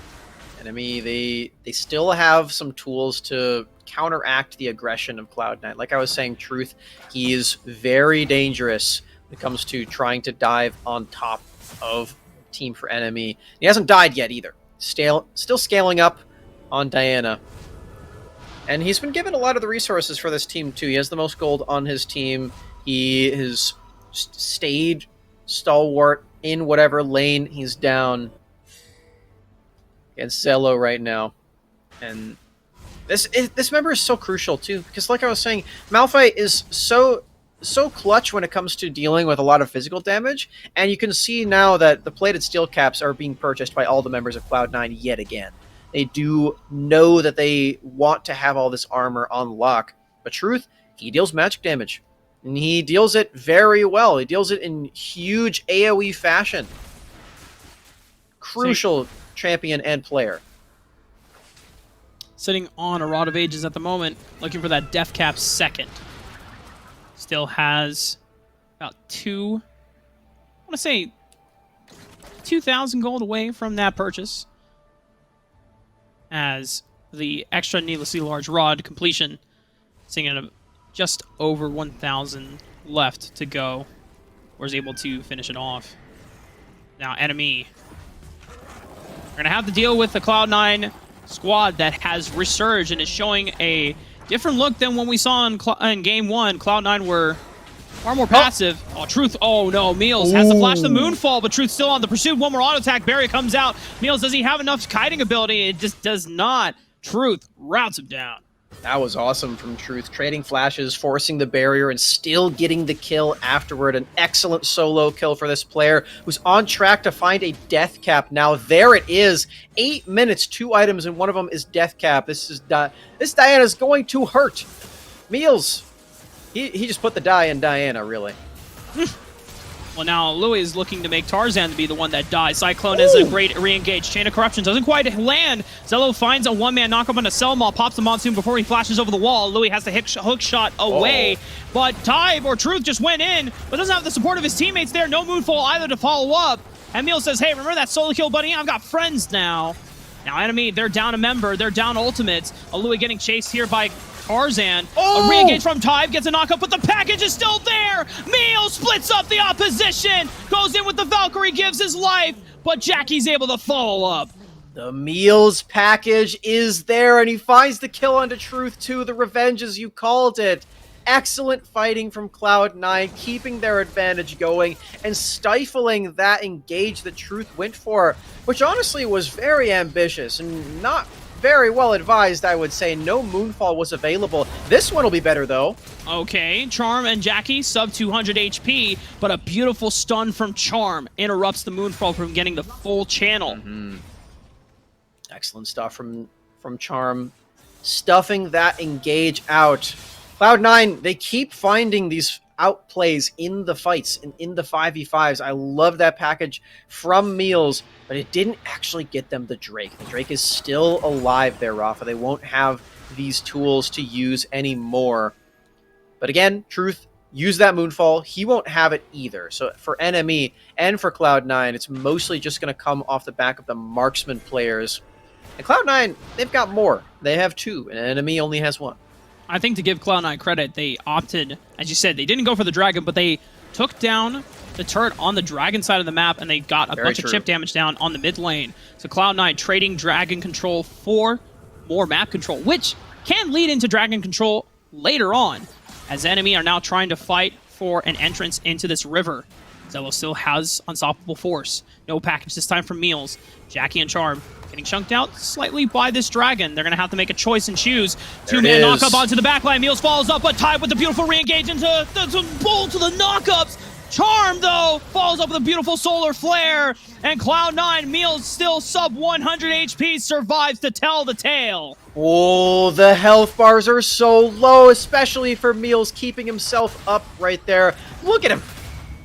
NME, they still have some tools to counteract the aggression of Cloud9. Like I was saying, Truth, he is very dangerous when it comes to trying to dive on top of team for NME. He hasn't died yet either. Still scaling up on Diana. And he's been given a lot of the resources for this team too. He has the most gold on his team. He has stayed stalwart in whatever lane he's down against Zello right now. And this member is so crucial too, because like I was saying, Malphite is so clutch when it comes to dealing with a lot of physical damage, and you can see now that the plated steel caps are being purchased by all the members of Cloud9 yet again. They do know that they want to have all this armor on lock, but Truth, he deals magic damage, and he deals it very well. He deals it in huge AoE fashion. Crucial champion and player. Sitting on a Rod of Ages at the moment, looking for that Death Cap second. Still has about I want to say 2,000 gold away from that purchase, as the extra needlessly large rod completion sitting at just over 1,000 left to go, was able to finish it off. Now NME, we're gonna have to deal with the Cloud9 squad that has resurged and is showing a different look than when we saw in Game 1. Cloud9 were far more passive. Oh, Truth. Oh, no. Meals has to flash the Moonfall, but Truth still on the pursuit. One more auto attack. Barrier comes out. Meals, does he have enough kiting ability? It just does not. Truth routes him down. That was awesome from Truth. Trading flashes, forcing the barrier, and still getting the kill afterward. An excellent solo kill for this player, who's on track to find a death cap. Now, there it is. 8 minutes, 2 items, and one of them is death cap. This Diana's going to hurt. Meals, he just put the die in Diana, really. Well, now Louis is looking to make Tarzan to be the one that dies. Cyclone is a great re-engage. Chain of Corruption doesn't quite land. Zello finds a one-man knockup on a Selma, pops the Monsoon before he flashes over the wall. Louis has the hook shot away, but Tybe or Truth just went in, but doesn't have the support of his teammates there. No Moonfall either to follow up. And Meal says, hey, remember that solo kill, buddy? I've got friends now. Now, NME, they're down a member. They're down ultimates. Louis getting chased here by Tarzan. A re-engage from Tybe, gets a knockup, but the package is still there! Meal splits up the opposition! Goes in with the Valkyrie, gives his life, but Jackie's able to follow up. The Meals package is there, and he finds the kill onto Truth too. The revenge, as you called it. Excellent fighting from Cloud9, keeping their advantage going and stifling that engage that Truth went for, which honestly was very ambitious and not very well advised, I would say. No Moonfall was available. This one will be better, though. Okay, Charm and Jackie, sub 200 HP, but a beautiful stun from Charm interrupts the Moonfall from getting the full channel. Excellent stuff from Charm. Stuffing that engage out. Cloud9, they keep finding these outplays in the fights and in the 5v5s. I love that package from Meals, but it didn't actually get them the Drake. The Drake is still alive there, Rafa. They won't have these tools to use anymore. But again, Truth, use that Moonfall. He won't have it either. So for NME and for Cloud9, it's mostly just going to come off the back of the marksman players. And Cloud9, they've got more. They have 2, and NME only has 1. I think to give Cloud9 credit, they opted, as you said, they didn't go for the Dragon, but they took down the turret on the Dragon side of the map, and they got a bunch of chip damage down on the mid lane. So Cloud9 trading Dragon control for more map control, which can lead into Dragon control later on, as NME are now trying to fight for an entrance into this river. Zello still has Unstoppable Force. No package this time from Meals. Jackie and Charm getting chunked out slightly by this Dragon. They're going to have to make a choice and choose. Two-man knock-up onto the backline. Meals follows up, but tied with the beautiful re-engage into the bolt to the knockups. Charm, though, follows up with a beautiful solar flare. And Cloud9, Meals still sub 100 HP, survives to tell the tale. Oh, the health bars are so low, especially for Meals keeping himself up right there. Look at him.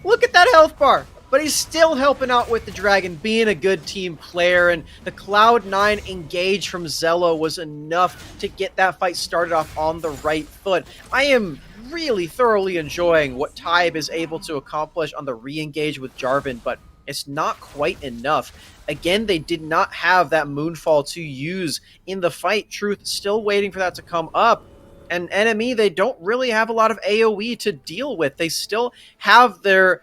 Look at that health bar. But he's still helping out with the Dragon, being a good team player, and the Cloud9 engage from Zello was enough to get that fight started off on the right foot. I am really thoroughly enjoying what Tybe is able to accomplish on the re-engage with Jarvan, but it's not quite enough. Again, they did not have that Moonfall to use in the fight. Truth still waiting for that to come up. And NME, they don't really have a lot of AoE to deal with. They still have their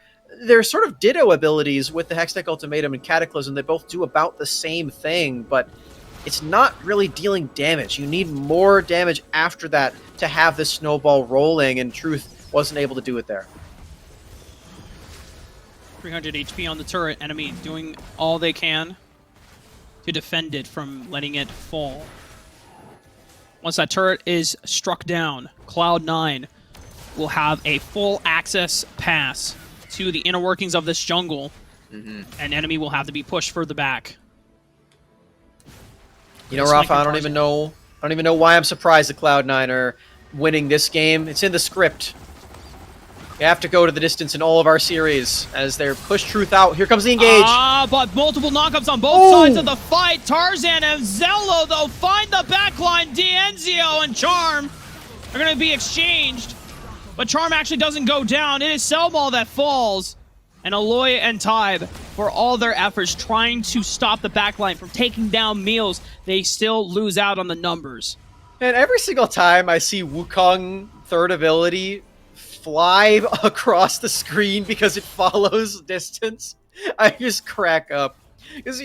sort of ditto abilities with the Hextech Ultimatum and Cataclysm. They both do about the same thing, but it's not really dealing damage. You need more damage after that to have this snowball rolling, and Truth wasn't able to do it there. 300 HP on the turret. Enemy doing all they can to defend it from letting it fall. Once that turret is struck down, Cloud9 will have a full access pass to the inner workings of this jungle, and NME will have to be pushed further back. You know, Rafa, I don't even know why I'm surprised the Cloud9 are winning this game. It's in the script. We have to go to the distance in all of our series as they're push Truth out. Here comes the engage. But multiple knockups on both sides of the fight. Tarzan and Zello, though, find the backline. D'Enzio and Charm are going to be exchanged. But Charm actually doesn't go down. It is Selball that falls. And Aloy and Tybe, for all their efforts trying to stop the backline from taking down Meals, they still lose out on the numbers. And every single time I see Wukong third ability fly across the screen because it follows distance, I just crack up. Because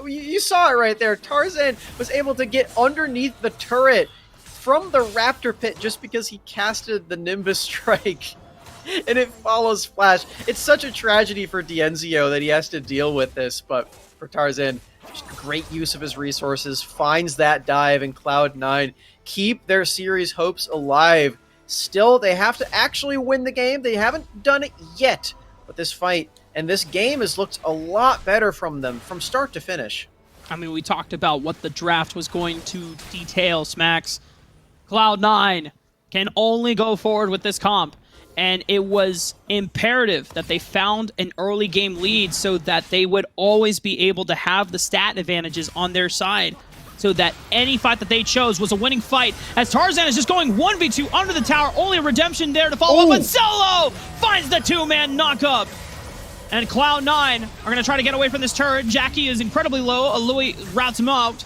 you saw it right there. Tarzan was able to get underneath the turret from the Raptor Pit just because he casted the Nimbus Strike. And it follows Flash. It's such a tragedy for D'Enzio that he has to deal with this, but for Tarzan, just great use of his resources, finds that dive, and Cloud9 keep their series hopes alive. Still, they have to actually win the game. They haven't done it yet, but this fight and this game has looked a lot better from them from start to finish. I mean, we talked about what the draft was going to detail, Smacks. Cloud9 can only go forward with this comp, and it was imperative that they found an early game lead so that they would always be able to have the stat advantages on their side, so that any fight that they chose was a winning fight, as Tarzan is just going 1v2 under the tower. Only a redemption there to follow up, but Zello finds the two-man knockup. And Cloud9 are going to try to get away from this turret. Jackie is incredibly low. Aloy routes him out.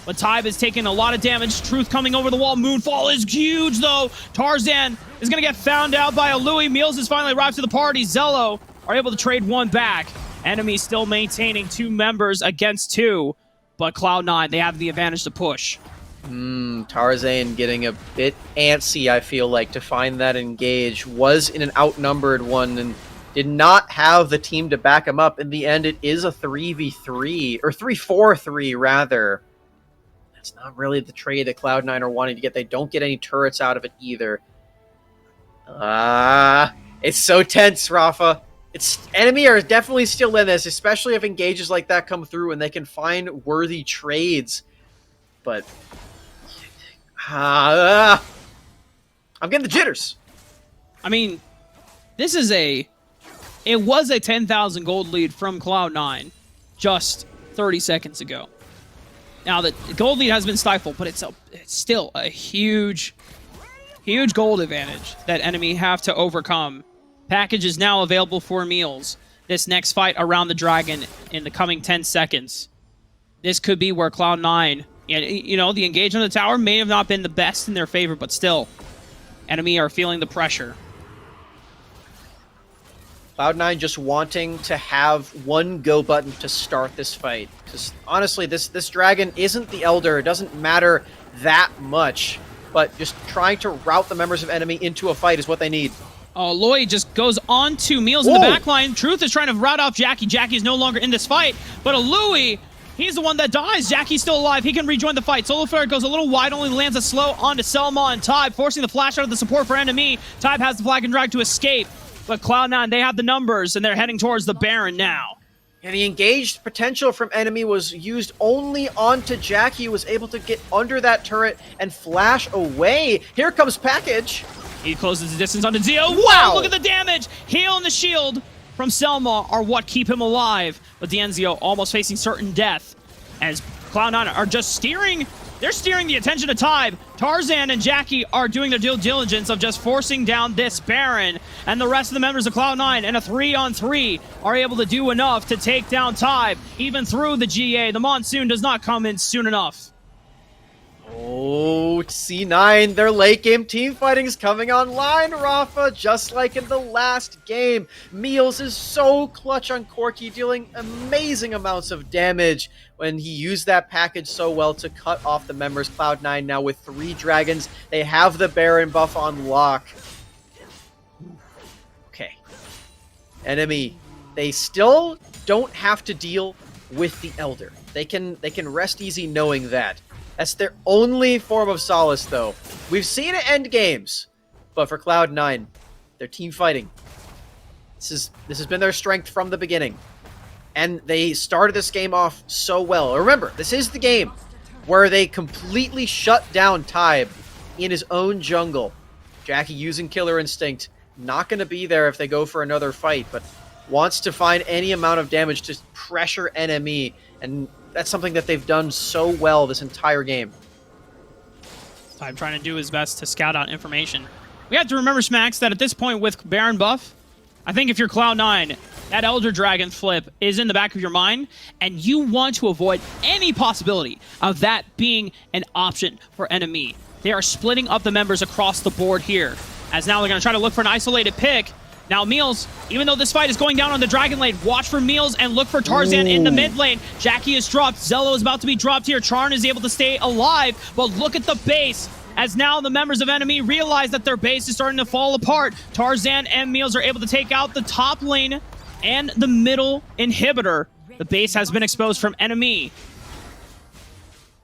But Tybe is taking a lot of damage. Truth coming over the wall. Moonfall is huge, though. Tarzan is going to get found out by Aloy. Meals has finally arrived to the party. Zello are able to trade one back. Enemy still maintaining 2 members against 2. But Cloud9, they have the advantage to push. Tarzan getting a bit antsy, I feel like, to find that engage. Was in an outnumbered one and did not have the team to back him up. In the end, it is a 3v3, or 3-4-3, rather. That's not really the trade that Cloud9 are wanting to get. They don't get any turrets out of it either. It's so tense, Rafa. Enemy are definitely still in this, especially if engages like that come through and they can find worthy trades. But I'm getting the jitters. I mean, this is it was a 10,000 gold lead from Cloud9 just 30 seconds ago. Now, the gold lead has been stifled, but it's still a huge gold advantage that Enemy have to overcome. Package is now available for meals. This next fight around the dragon in the coming 10 seconds. This could be where Cloud9, you know, the engage on the tower may have not been the best in their favor, but still, Enemy are feeling the pressure. Cloud9 just wanting to have one go button to start this fight. Because honestly, this dragon isn't the Elder. It doesn't matter that much. But just trying to route the members of Enemy into a fight is what they need. Oh, Lloyd just goes on to Meals in the backline. Truth is trying to rout off Jackie. Jackie is no longer in this fight. But a Louis, he's the one that dies. Jackie's still alive. He can rejoin the fight. Solo Flare goes a little wide, only lands a slow onto Selma and Tybe, forcing the flash out of the support for NME. Tybe has the flag and drag to escape. But Cloud9, they have the numbers, and they're heading towards the Baron now. And the engaged potential from Enemy was used only onto Jackie, who was able to get under that turret and flash away. Here comes Package. He closes the distance onto Zio. Wow! Wow, look at the damage! Heal and the shield from Selma are what keep him alive. But D'Enzio almost facing certain death as Cloud9 are just steering. They're steering the attention to Tybe. Tarzan and Jackie are doing their due diligence of just forcing down this Baron. And the rest of the members of Cloud9 in a 3-on-3 are able to do enough to take down Tybe. Even through the GA, the Monsoon does not come in soon enough. Oh, C9, their late game team fighting is coming online, Rafa, just like in the last game. Meals is so clutch on Corki, dealing amazing amounts of damage when he used that package so well to cut off the members. Cloud9 now with 3 dragons. They have the Baron buff on lock. Okay. Enemy, they still don't have to deal with the Elder. They can rest easy knowing that. That's their only form of solace, though. We've seen it end games, but for Cloud9, they're team fighting. This has been their strength from the beginning, and they started this game off so well. Remember, this is the game where they completely shut down Tybe in his own jungle. Jackie using Killer Instinct, not going to be there if they go for another fight, but wants to find any amount of damage to pressure NME, and that's something that they've done so well this entire game. Tybe trying to do his best to scout out information. We have to remember, Smacks, that at this point with Baron buff, I think if you're Cloud9, that Elder Dragon flip is in the back of your mind, and you want to avoid any possibility of that being an option for NME. They are splitting up the members across the board here, as now they're going to try to look for an isolated pick. Now Meals, even though this fight is going down on the Dragon lane, watch for Meals and look for Tarzan in the mid lane. Jackie is dropped. Zello is about to be dropped here. Charn is able to stay alive, but look at the base. As now the members of Enemy realize that their base is starting to fall apart. Tarzan and Meals are able to take out the top lane and the middle inhibitor. The base has been exposed from Enemy.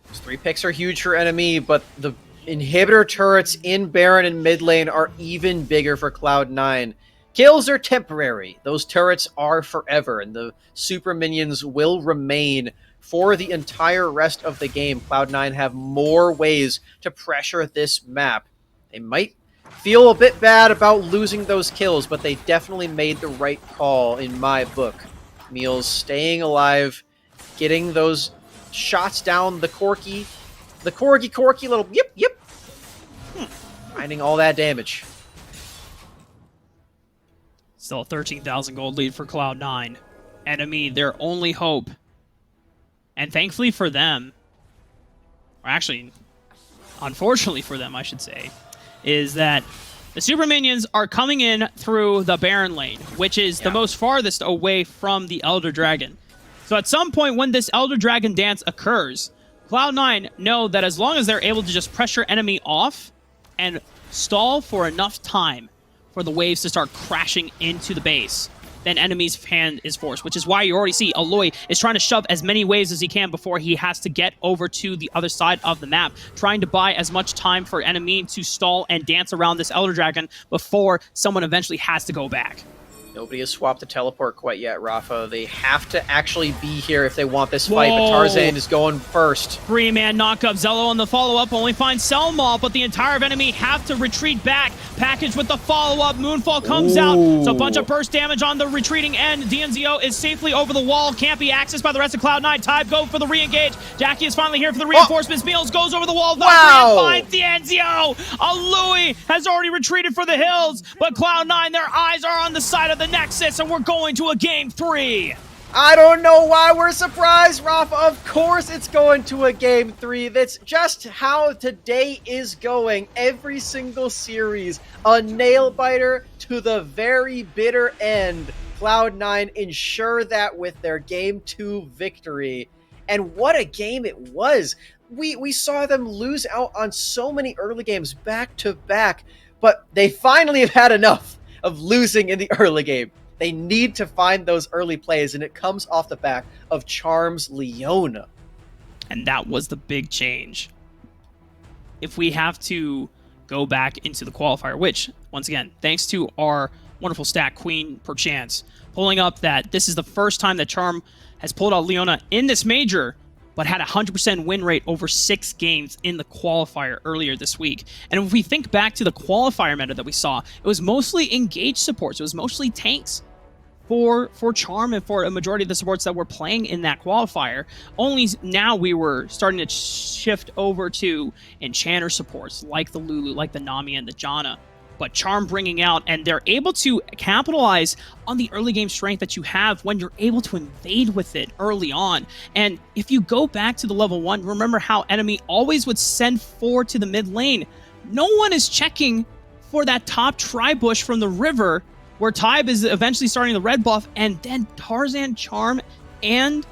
Those 3 picks are huge for Enemy, but the inhibitor turrets in Baron and mid lane are even bigger for Cloud9. Kills are temporary. Those turrets are forever, and the super minions will remain for the entire rest of the game. Cloud9 have more ways to pressure this map. They might feel a bit bad about losing those kills, but they definitely made the right call in my book. Meals staying alive, getting those shots down the corky little yip. Finding all that damage. Still a 13,000 gold lead for Cloud9. Enemy, their only hope. And thankfully for them, or actually, unfortunately for them, I should say, is that the super minions are coming in through the Baron lane, which is the most farthest away from the Elder Dragon. So at some point when this Elder Dragon dance occurs, Cloud9 know that as long as they're able to just pressure Enemy off and stall for enough time for the waves to start crashing into the base, then Enemy's hand is forced, which is why you already see Aloy is trying to shove as many waves as he can before he has to get over to the other side of the map, trying to buy as much time for Enemy to stall and dance around this Elder Dragon before someone eventually has to go back. Nobody has swapped the teleport quite yet, Rafa. They have to actually be here if they want this fight, but Tarzan is going first. 3-man knockup. Zello on the follow-up only finds Selma, but the entire enemy have to retreat back. Package with the follow-up. Moonfall comes out. So a bunch of burst damage on the retreating end. DNZO is safely over the wall. Can't be accessed by the rest of Cloud9. Tybe go for the re-engage. Jackie is finally here for the reinforcements. Meals goes over the wall. Wow! Finds DNZO. A Louis has already retreated for the hills, but Cloud9, their eyes are on the side of the Nexus, and we're going to a game 3. I don't know why we're surprised, Rafa. Of course it's going to a game 3. That's just how today is going. Every single series, a nail-biter to the very bitter end. Cloud9 ensure that with their game 2 victory. And what a game it was. We saw them lose out on so many early games back to back, but they finally have had enough of losing in the early game. They need to find those early plays, and it comes off the back of Charm's Leona. And that was the big change. If we have to go back into the qualifier, which, once again, thanks to our wonderful stat queen, Perchance, pulling up that this is the first time that Charm has pulled out Leona in this major, but had a 100% win rate over 6 games in the qualifier earlier this week. And if we think back to the qualifier meta that we saw, it was mostly engaged supports. It was mostly tanks for Charm and for a majority of the supports that were playing in that qualifier. Only now we were starting to shift over to enchanter supports like the Lulu, like the Nami and the Janna. But Charm bringing out, and they're able to capitalize on the early game strength that you have when you're able to invade with it early on. And if you go back to the level 1, remember how NME always would send 4 to the mid lane. No one is checking for that top tri-bush from the river, where Tybe is eventually starting the red buff, and then Tarzan, Charm, and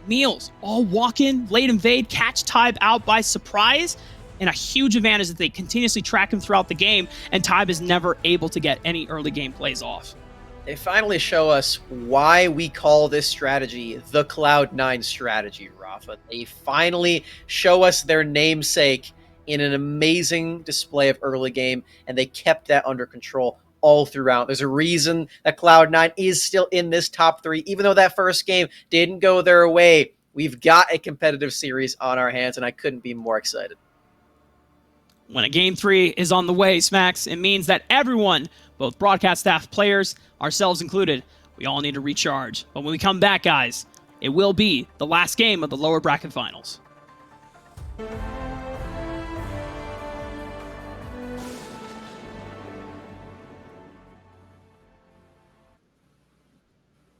Meals all walk in, late invade, catch Tybe out by surprise, and a huge advantage that they continuously track him throughout the game, and Tybe is never able to get any early game plays off. They finally show us why we call this strategy the Cloud9 strategy, Rafa. They finally show us their namesake in an amazing display of early game, and they kept that under control all throughout. There's a reason that Cloud9 is still in this top 3, even though that first game didn't go their way. We've got a competitive series on our hands, and I couldn't be more excited. When a game 3 is on the way, Smacks, it means that everyone, both broadcast staff, players, ourselves included, we all need to recharge. But when we come back, guys, it will be the last game of the lower bracket finals.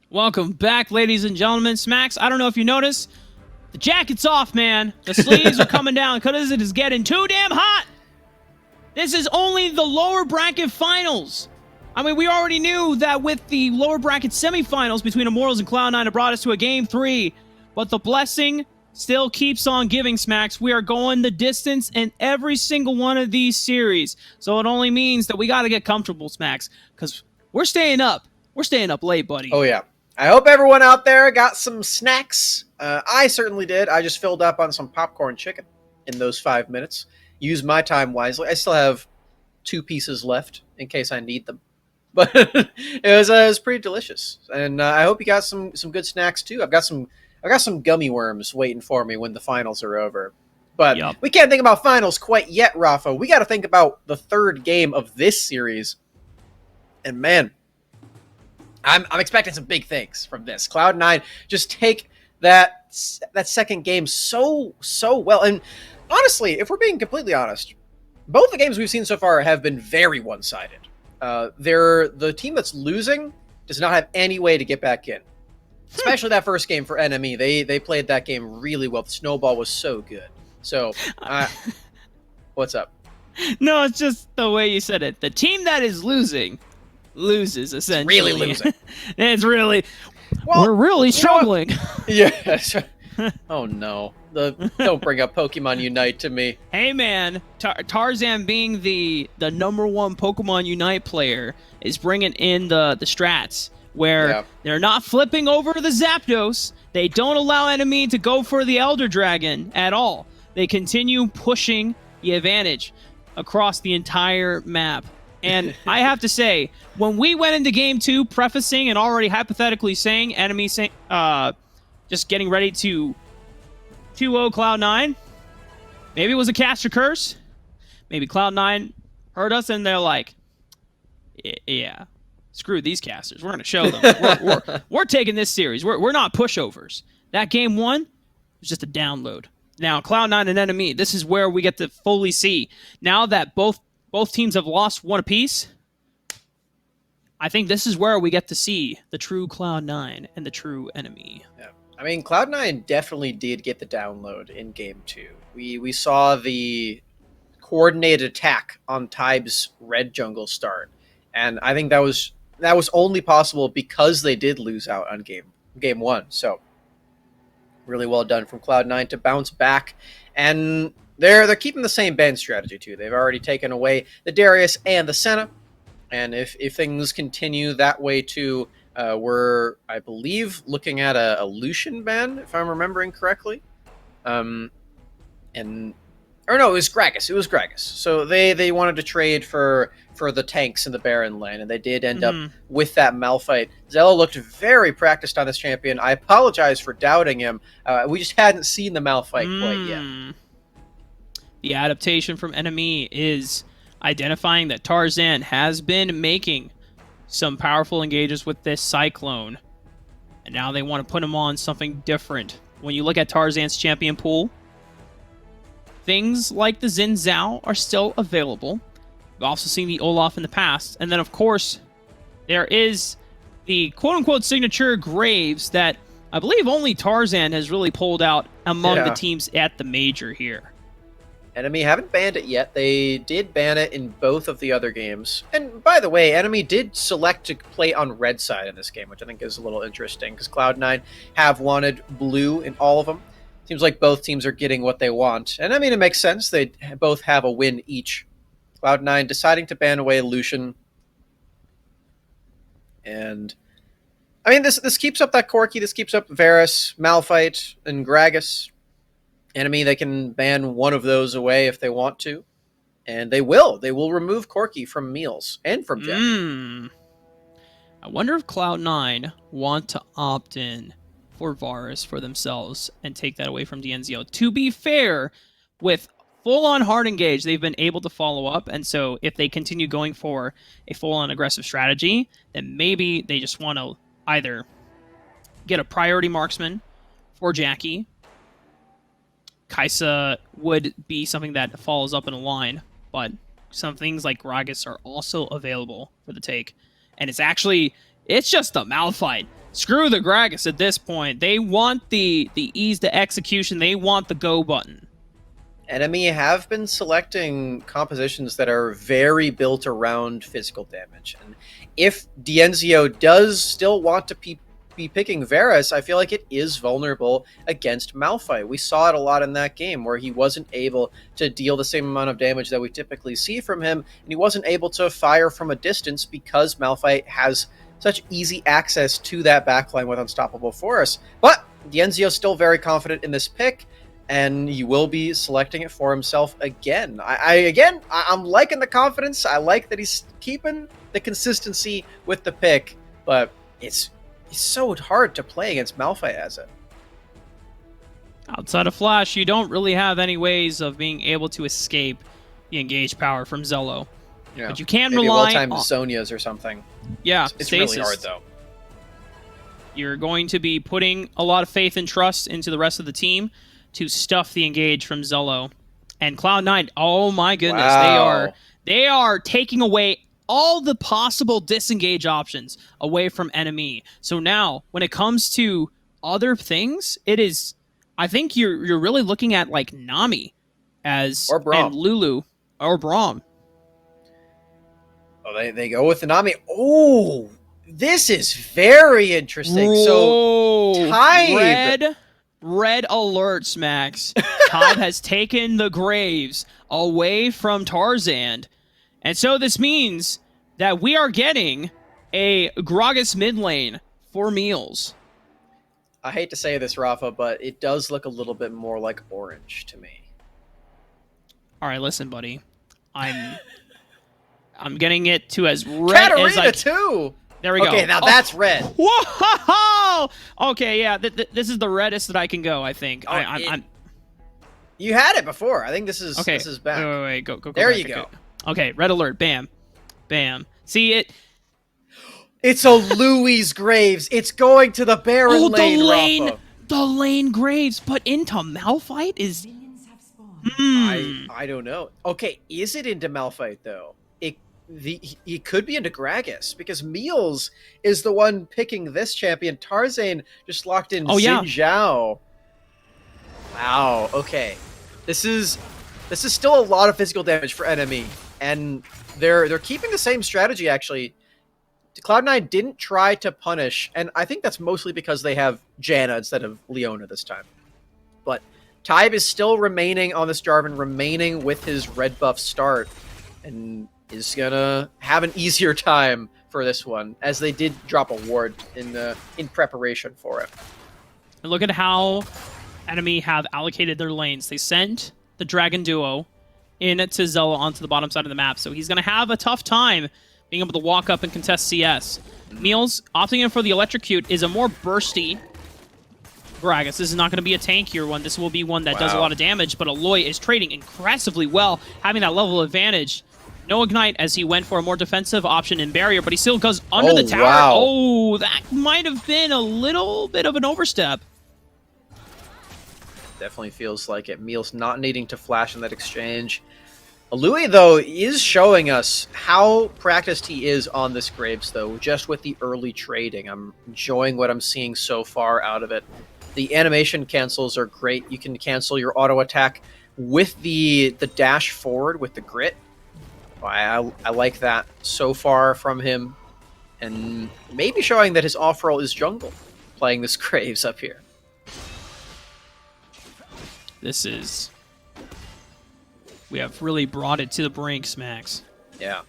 Welcome back, ladies and gentlemen. Smacks, I don't know if you noticed, the jacket's off, man. The sleeves are coming down because it is getting too damn hot. This is only the lower bracket finals. I mean, we already knew that with the lower bracket semifinals between Immortals and Cloud9, it brought us to a game 3. But the blessing still keeps on giving, Smacks. We are going the distance in every single one of these series. So it only means that we got to get comfortable, Smacks, because we're staying up. We're staying up late, buddy. Oh, yeah. I hope everyone out there got some snacks. I certainly did. I just filled up on some popcorn chicken in those 5 minutes. Use my time wisely. I still have 2 pieces left in case I need them. But it was pretty delicious. And I hope you got some good snacks too. I've got some gummy worms waiting for me when the finals are over. But we can't think about finals quite yet, Rafa. We got to think about the 3rd game of this series. And man, I'm expecting some big things from this. Cloud9 just take that second game so well. And honestly, if we're being completely honest, both the games we've seen so far have been very one-sided. The team that's losing does not have any way to get back in. Especially that first game for NME. They played that game really well. The snowball was so good. So, what's up? No, it's just the way you said it. The team that is losing loses, essentially. It's really losing. It's really... Well, we're really struggling. Yeah. Oh, no. Don't bring up Pokemon Unite to me. Hey, man. Tarzan being the #1 Pokemon Unite player is bringing in the strats where they're not flipping over the Zapdos. They don't allow enemy to go for the Elder Dragon at all. They continue pushing the advantage across the entire map. And I have to say, when we went into game 2 prefacing and already hypothetically saying enemy just getting ready to 2-0 Cloud9, maybe it was a caster curse. Maybe Cloud9 heard us and they're like, yeah, screw these casters. We're going to show them. We're taking this series. We're not pushovers. That game 1 was just a download. Now, Cloud9 and NME, this is where we get to fully see. Now that both teams have lost one apiece, I think this is where we get to see the true Cloud9 and the true NME. Yeah. I mean, Cloud9 definitely did get the download in game 2. We saw the coordinated attack on Tybe's red jungle start, and I think that was only possible because they did lose out on game 1. So really well done from Cloud9 to bounce back, and they're keeping the same ban strategy too. They've already taken away the Darius and the Senna, and if things continue that way too, we're, I believe, looking at a Lucian ban, if I'm remembering correctly. Or no, it was Gragas. It was Gragas. So they wanted to trade for the tanks in the Baron lane, and they did end up with that Malphite. Zella looked very practiced on this champion. I apologize for doubting him. We just hadn't seen the Malphite quite yet. The adaptation from NME is identifying that Tarzan has been making some powerful engages with this Cyclone, and now they want to put him on something different. When you look at Tarzan's champion pool, things like the Xin Zhao are still available. We've also seen the Olaf in the past. And then, of course, there is the quote-unquote signature Graves that I believe only Tarzan has really pulled out among the teams at the Major here. Enemy haven't banned it yet. They did ban it in both of the other games. And by the way, Enemy did select to play on red side in this game, which I think is a little interesting because Cloud9 have wanted blue in all of them. Seems like both teams are getting what they want. And I mean, it makes sense. They both have a win each. Cloud9 deciding to ban away Lucian. And I mean, this keeps up that Corki. This keeps up Varus, Malphite, and Gragas. Enemy, they can ban one of those away if they want to. And they will. They will remove Corki from Meals and from Jack. I wonder if Cloud9 want to opt in for Varus for themselves and take that away from DNZO. To be fair, with full-on hard engage, they've been able to follow up, and so if they continue going for a full-on aggressive strategy, then maybe they just want to either get a priority marksman for Jackie. Kaisa would be something that follows up in a line, but some things like Gragas are also available for the take. And it's just a Malphite. Screw the Gragas at this point. They want the ease to execution. They want the go button. Enemy have been selecting compositions that are very built around physical damage. And if Dienzio does still want to be picking Varus, I feel like it is vulnerable against Malphite. We saw it a lot in that game where he wasn't able to deal the same amount of damage that we typically see from him, and he wasn't able to fire from a distance because Malphite has such easy access to that backline with Unstoppable Force. But Dienzio's still very confident in this pick, and he will be selecting it for himself again. I'm liking the confidence. I like that he's keeping the consistency with the pick, but it's so hard to play against Malphite as it. Outside of Flash, you don't really have any ways of being able to escape the engage power from Zello. Yeah. But you can Maybe rely well-timed on Zonias or something. Yeah, it's really hard though. You're going to be putting a lot of faith and trust into the rest of the team to stuff the engage from Zello. And Cloud9, oh my goodness, wow. they are taking away all the possible disengage options away from NME. So now, when it comes to other things, it is, I think you're really looking at like Nami as or Braum. And Lulu or Braum. Oh, they go with the Nami. Oh, this is very interesting. Whoa. So Tybe. Red alerts, Max. Tybe has taken the Graves away from Tarzan. And so this means that we are getting a Gragas mid lane for Meals. I hate to say this, Rafa, but it does look a little bit more like orange to me. All right, listen, buddy. I'm getting it to as red as Katarina too! There we go. Okay, now that's red. Whoa! Okay, yeah, this is the reddest that I can go, I think. Oh, I'm You had it before. I think this is okay. This is back. Wait, go. There back. you go. Okay, red alert. Bam. Bam. See it? It's a Louis Graves. It's going to the Baron lane, Rafa. The lane Graves, but into Malphite is... Minions have spawned. I don't know. Okay, is it into Malphite, though? It could be into Gragas, because Meals is the one picking this champion. Tarzan just locked in Xin Zhao. Wow, okay. This is still a lot of physical damage for NME, and they're keeping the same strategy, actually. Cloud9 didn't try to punish, and I think that's mostly because they have Janna instead of Leona this time. But Tybe is still remaining on this Jarvan, remaining with his red buff start, and is gonna have an easier time for this one, as they did drop a ward in preparation for it. And look at how NME have allocated their lanes. They sent the Dragon Duo into Zella onto the bottom side of the map, so he's gonna have a tough time being able to walk up and contest CS. Meals opting in for the Electrocute is a more bursty Gragas. This is not going to be a tankier one. This will be one that does a lot of damage, but Aloy is trading impressively well, having that level advantage. No Ignite as he went for a more defensive option in Barrier, but he still goes under the tower. Wow. Oh, that might have been a little bit of an overstep. Definitely feels like it. Meals not needing to flash in that exchange. Louis, though, is showing us how practiced he is on this Graves, though, just with the early trading. I'm enjoying what I'm seeing so far out of it. The animation cancels are great. You can cancel your auto attack with the dash forward with the grit. I like that so far from him. And maybe showing that his off-roll is jungle, playing this Graves up here. This is... We have really brought it to the brink, Smax. Yeah.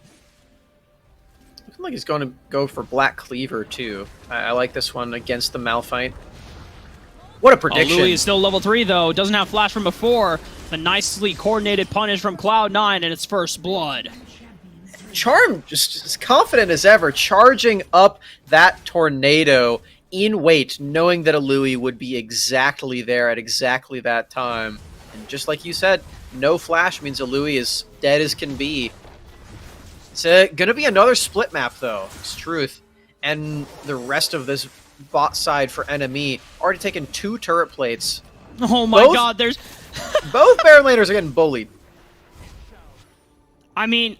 Looking like he's going to go for Black Cleaver, too. I like this one against the Malphite. What a prediction. Louis is still level 3, though. Doesn't have flash from before. The nicely coordinated punish from Cloud9 and its first blood. Charm, just as confident as ever, charging up that tornado in wait, knowing that a Louis would be exactly there at exactly that time. And just like you said, no flash means a Louis is dead as can be. It's going to be another split map, though. It's truth. And the rest of this bot side for NME already taken 2 turret plates. Oh my god, there's... Both Baron laners are getting bullied. I mean,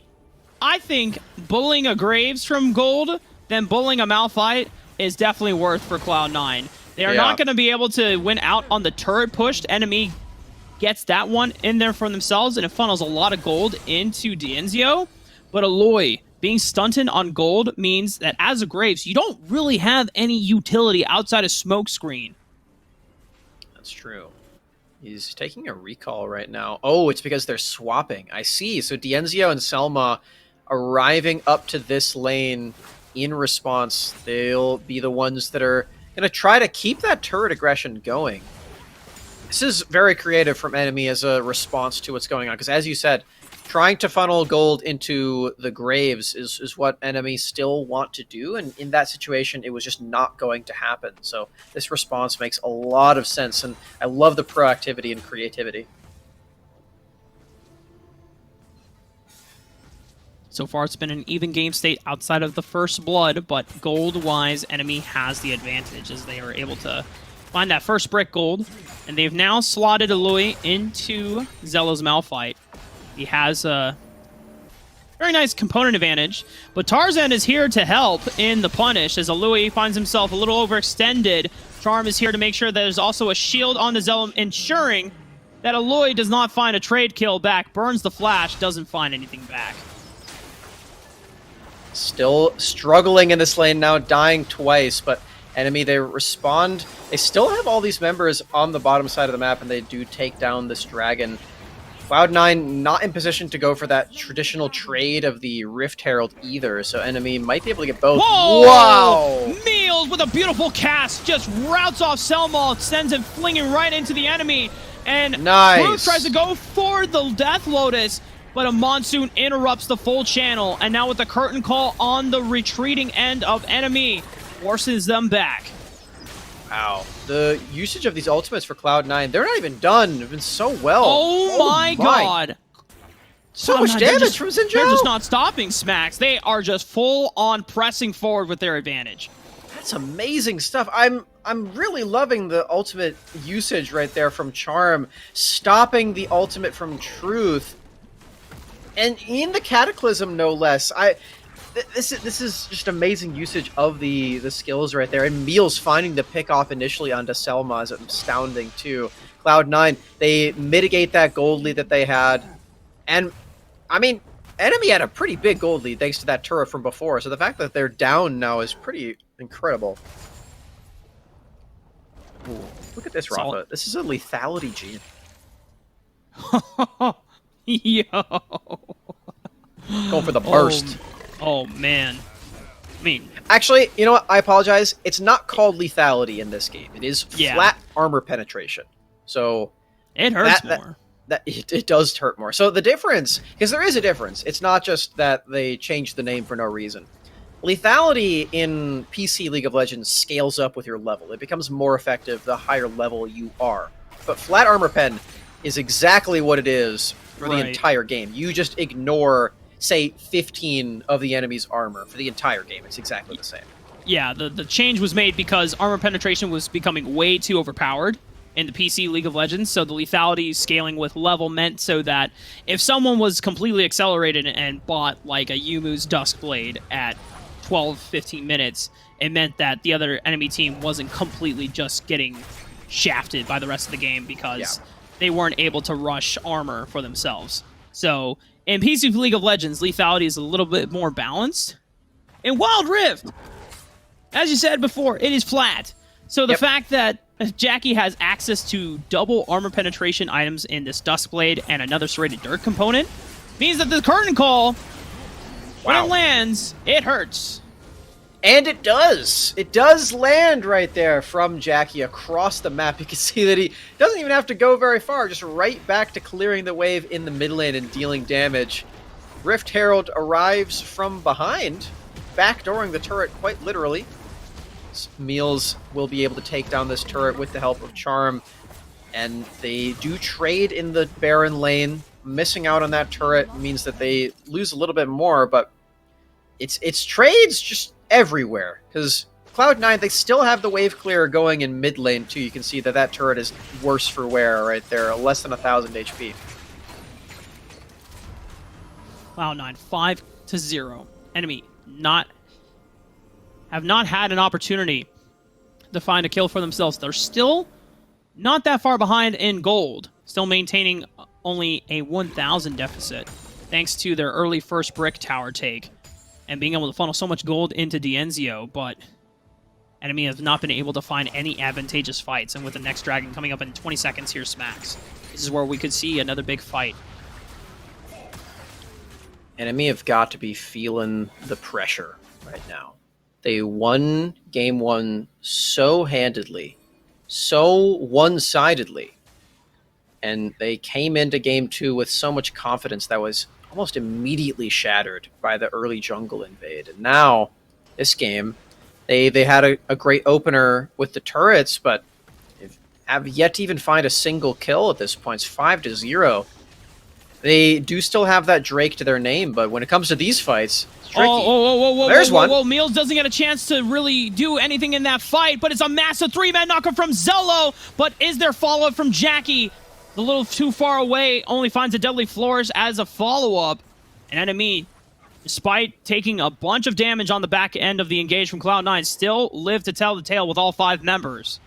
I think bullying a Graves from gold, then bullying a Malphite is definitely worth for Cloud9. They are not going to be able to win out on the turret pushed. NME gets that one in there for themselves, and it funnels a lot of gold into Dienzio. But Aloy being stunted on gold means that as a Graves, you don't really have any utility outside of Smokescreen. That's true. He's taking a recall right now. Oh, it's because they're swapping. I see. So Dienzio and Selma arriving up to this lane in response. They'll be the ones that are going to try to keep that turret aggression going. This is very creative from NME as a response to what's going on, because as you said, trying to funnel gold into the Graves is what NME still want to do, and in that situation, it was just not going to happen. So this response makes a lot of sense, and I love the proactivity and creativity. So far, it's been an even game state outside of the first blood, but gold-wise, NME has the advantage as they are able to find that first brick gold, and they've now slotted Aloy into Zella's Malphite. He has a very nice component advantage, but Tarzan is here to help in the punish as Aloy finds himself a little overextended. Charm is here to make sure there's also a shield on the Zella, ensuring that Aloy does not find a trade kill back, burns the flash, doesn't find anything back. Still struggling in this lane now, dying twice, but NME, they respond. They still have all these members on the bottom side of the map, and they do take down this dragon. Cloud9 not in position to go for that traditional trade of the Rift Herald either, so NME might be able to get both. Whoa! Wow! Meals with a beautiful cast, just routes off Selma, sends him flinging right into the enemy, and nice. Ruth tries to go for the Death Lotus, but a monsoon interrupts the full channel, and now with the curtain call on the retreating end of NME, forces them back. Wow. The usage of these ultimates for Cloud9, they're not even done. They've been so well. Oh my god. So much damage from Xin Zhao. They're just not stopping Smacks. They are just full on pressing forward with their advantage. That's amazing stuff. I'm really loving the ultimate usage right there from Charm, stopping the ultimate from Truth, and in the Cataclysm no less. This is just amazing usage of the skills right there, and Meals finding the pick off initially onto Selma is astounding too. Cloud9, they mitigate that gold lead that they had, and I mean, NME had a pretty big gold lead thanks to that turret from before, so the fact that they're down now is pretty incredible. Ooh, look at this, Rafa. This is a lethality gene. Yo. Going for the burst. Oh, man. I mean... Actually, you know what? I apologize. It's not called lethality in this game. It is flat armor penetration. So... It hurts more. It does hurt more. So the difference, because there is a difference, it's not just that they changed the name for no reason. Lethality in PC League of Legends scales up with your level. It becomes more effective the higher level you are. But flat armor pen is exactly what it is for the entire game. You just ignore, say, 15 of the enemy's armor for the entire game. It's exactly the same. Yeah, the change was made because armor penetration was becoming way too overpowered in the PC League of Legends, so the lethality scaling with level meant so that if someone was completely accelerated and bought like a Yumu's Duskblade at 12-15 minutes, it meant that the other enemy team wasn't completely just getting shafted by the rest of the game because they weren't able to rush armor for themselves. So in PC League of Legends, lethality is a little bit more balanced. In Wild Rift, as you said before, it is flat. So the fact that Jackie has access to double armor penetration items in this Duskblade and another Serrated Dirt component means that the curtain call, when it lands, it hurts. And it does. It does land right there from Jackie across the map. You can see that he doesn't even have to go very far, just right back to clearing the wave in the mid lane and dealing damage. Rift Herald arrives from behind, backdooring the turret quite literally. Meals will be able to take down this turret with the help of Charm, and they do trade in the Baron lane. Missing out on that turret means that they lose a little bit more, but it's trades just everywhere, because Cloud9, they still have the wave clear going in mid lane too. You can see that that turret is worse for wear right there, less than 1,000 HP. Cloud9, 5-0. Enemy have not had an opportunity to find a kill for themselves. They're still not that far behind in gold, still maintaining only a 1,000 deficit, thanks to their early first brick tower take and being able to funnel so much gold into Dienzio, but enemy has not been able to find any advantageous fights, and with the next dragon coming up in 20 seconds, here's Smacks. This is where we could see another big fight. Enemy have got to be feeling the pressure right now. They won game one so handedly, so one-sidedly, and they came into game two with so much confidence that was almost immediately shattered by the early jungle invade. And now, this game, they had a great opener with the turrets, but have yet to even find a single kill at this point. It's 5-0. They do still have that Drake to their name, but when it comes to these fights, it's tricky. There's one. Meals doesn't get a chance to really do anything in that fight, but it's a massive 3-man knocker from Zello. But is there follow-up from Jackie? A little too far away, only finds a Deadly Flourish as a follow-up. And NME, despite taking a bunch of damage on the back end of the engage from Cloud9, still live to tell the tale with all 5 members.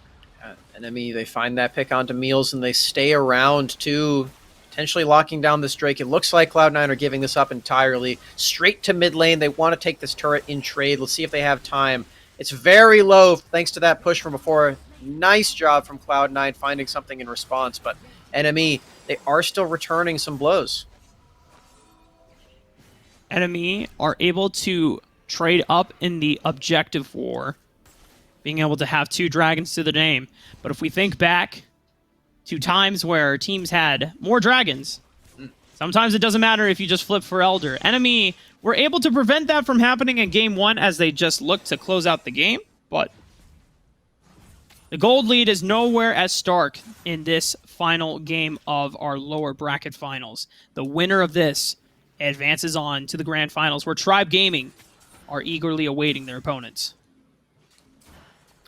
NME, they find that pick onto Meals, and they stay around too, potentially locking down this Drake. It looks like Cloud9 are giving this up entirely. Straight to mid lane. They want to take this turret in trade. Let's see if they have time. It's very low thanks to that push from before. Nice job from Cloud9 finding something in response, but NME, they are still returning some blows. NME are able to trade up in the objective war, being able to have 2 dragons to the name. But if we think back to times where teams had more dragons, Sometimes it doesn't matter if you just flip for Elder. NME were able to prevent that from happening in Game 1 as they just looked to close out the game, but the gold lead is nowhere as stark in this final game of our lower bracket finals. The winner of this advances on to the grand finals, where Tribe Gaming are eagerly awaiting their opponents.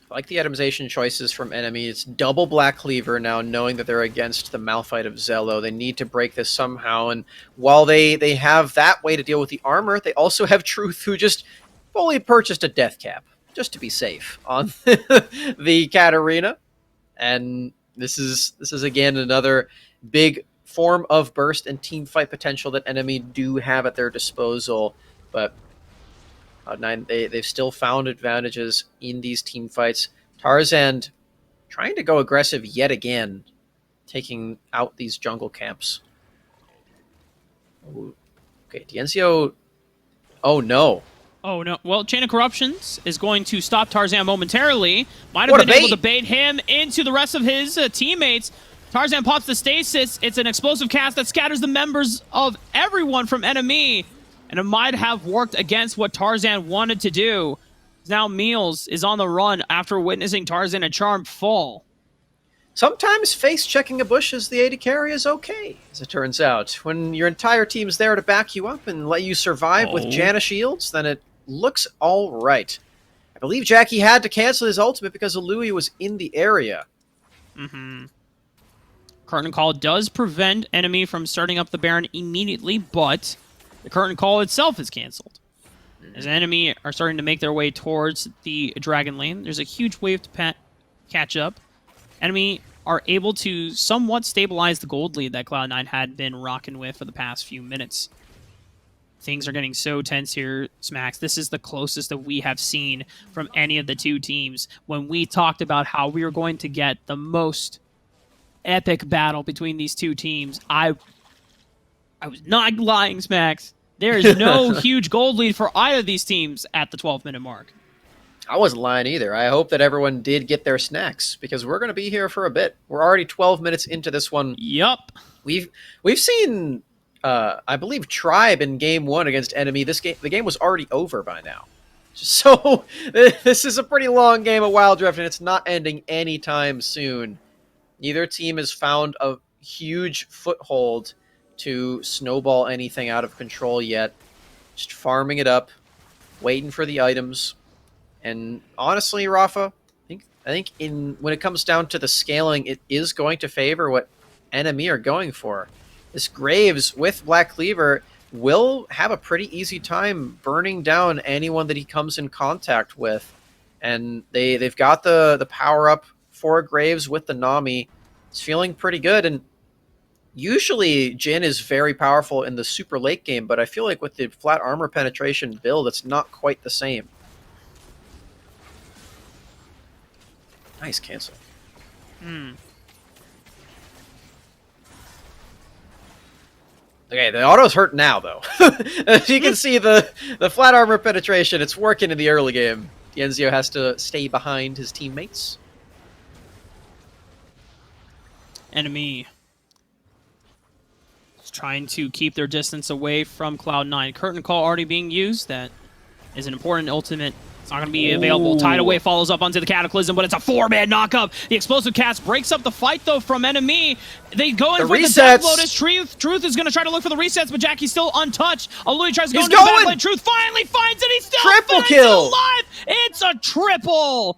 I like the itemization choices from NME. It's double Black Cleaver now, knowing that they're against the Malphite of Zello. They need to break this somehow, and while they have that way to deal with the armor, they also have Truth, who just fully purchased a death cap, just to be safe, on the Katarina. And this is again another big form of burst and team fight potential that NME do have at their disposal, but Cloud9, they've still found advantages in these team fights. Tarzan trying to go aggressive yet again, taking out these jungle camps. Ooh. Okay, Dienzio. Oh no. Oh no. Well, Chain of Corruptions is going to stop Tarzan momentarily. Might have What a been able bait! to bait him into the rest of his teammates. Tarzan pops the stasis. It's an explosive cast that scatters the members of everyone from NME. And it might have worked against what Tarzan wanted to do. Now Meals is on the run after witnessing Tarzan and Charm fall. Sometimes face-checking a bush as the AD carry is okay, as it turns out. When your entire team's there to back you up and let you survive with Janna shields, then it looks all right. I believe Jackie had to cancel his ultimate because Louis was in the area. Curtain Call does prevent NME from starting up the Baron immediately, but the Curtain Call itself is canceled. As NME are starting to make their way towards the Dragon Lane, there's a huge wave to catch up. NME are able to somewhat stabilize the gold lead that Cloud9 had been rocking with for the past few minutes. Things are getting so tense here, Smacks. This is the closest that we have seen from any of the two teams. When we talked about how we were going to get the most epic battle between these two teams, I was not lying, Smacks. There is no huge gold lead for either of these teams at the 12-minute mark. I wasn't lying either. I hope that everyone did get their snacks, because we're going to be here for a bit. We're already 12 minutes into this one. Yup. We've seen, I believe, Tribe in Game 1 against NME. The game was already over by now. So this is a pretty long game of Wild Rift, and it's not ending anytime soon. Neither team has found a huge foothold to snowball anything out of control yet. Just farming it up, waiting for the items. And honestly, Rafa, I think when it comes down to the scaling, it is going to favor what NME are going for. This Graves with Black Cleaver will have a pretty easy time burning down anyone that he comes in contact with. And they've got the power up for Graves with the Nami. It's feeling pretty good, and usually Jhin is very powerful in the super late game, but I feel like with the flat armor penetration build, it's not quite the same. Nice cancel. Okay, the auto's hurt now, though. As you can see, the flat armor penetration, it's working in the early game. Dienzio has to stay behind his teammates. NME is trying to keep their distance away from Cloud9. Curtain Call already being used. That is an important ultimate. It's not going to be available. Tideway follows up onto the Cataclysm, but it's a 4-man knockup. The explosive cast breaks up the fight, though, from NME. They go in for the Death Lotus. Truth is going to try to look for the resets, but Jackie's still untouched. Alui tries to go into the backline. Truth finally finds it. He's still triple kill. Alive. It's a triple.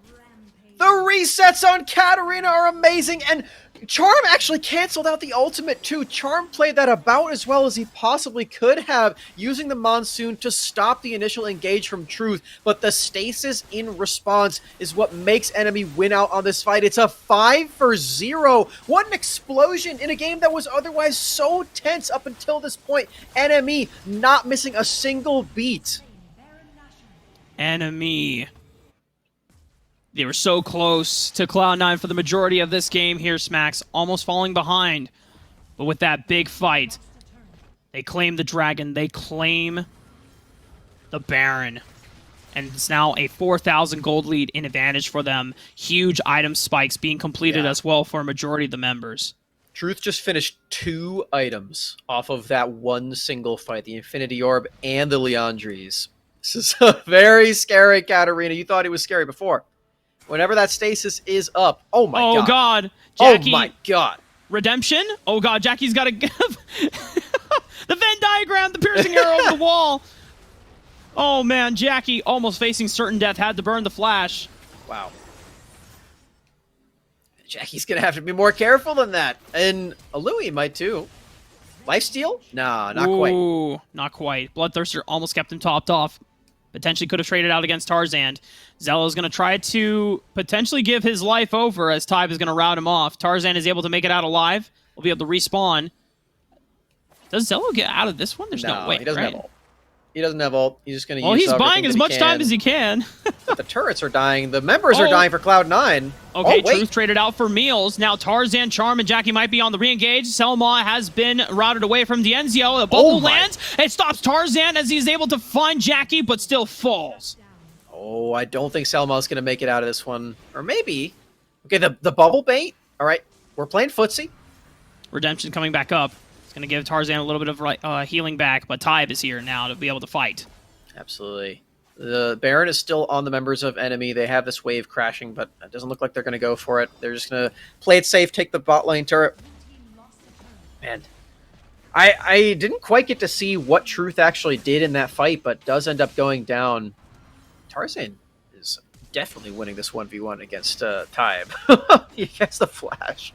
The resets on Katarina are amazing, and Charm actually canceled out the ultimate too. Charm played that about as well as he possibly could have, using the Monsoon to stop the initial engage from Truth, but the stasis in response is what makes NME win out on this fight. It's a 5-0. What an explosion in a game that was otherwise so tense up until this point. NME not missing a single beat. NME. They were so close to Cloud9 for the majority of this game here, Smacks, almost falling behind. But with that big fight, they claim the Dragon, they claim the Baron. And it's now a 4,000 gold lead in advantage for them. Huge item spikes being completed as well for a majority of the members. Truth just finished 2 items off of that one single fight, the Infinity Orb and the Leandries. This is a very scary Katarina. You thought he was scary before. Whenever that stasis is up, oh my god. Oh god. Jackie. Oh my god. Redemption? Oh god, Jackie's got to give the Venn diagram, the piercing arrow over the wall. Oh man, Jackie almost facing certain death, had to burn the flash. Wow. Jackie's going to have to be more careful than that. And Louis might too. Lifesteal? Nah, not quite. Ooh, not quite. Bloodthirster almost kept him topped off. Potentially could have traded out against Tarzan. Zello's going to try to potentially give his life over as Tybe is going to rout him off. Tarzan is able to make it out alive. Will be able to respawn. Does Zello get out of this one? There's no way. He doesn't right? have ult. He doesn't have ult. He's just going to Well, use he's buying as much time as he can. But the turrets are dying. The members are dying for Cloud9. Okay, oh, wait. Truth traded out for meals. Now Tarzan, Charm, and Jackie might be on the re-engage. Selma has been routed away from Dienzio. The bubble lands. It stops Tarzan as he's able to find Jackie, but still falls. Oh, I don't think Selma's going to make it out of this one. Or maybe. Okay, the bubble bait. All right, we're playing footsie. Redemption coming back up. It's going to give Tarzan a little bit of healing back, but Tybe is here now to be able to fight. Absolutely. The Baron is still on the members of NME. They have this wave crashing, but it doesn't look like they're going to go for it. They're just going to play it safe, take the bot lane turret. Man, I didn't quite get to see what Truth actually did in that fight, but does end up going down. Tarzan is definitely winning this 1v1 against Tybe. He gets the flash.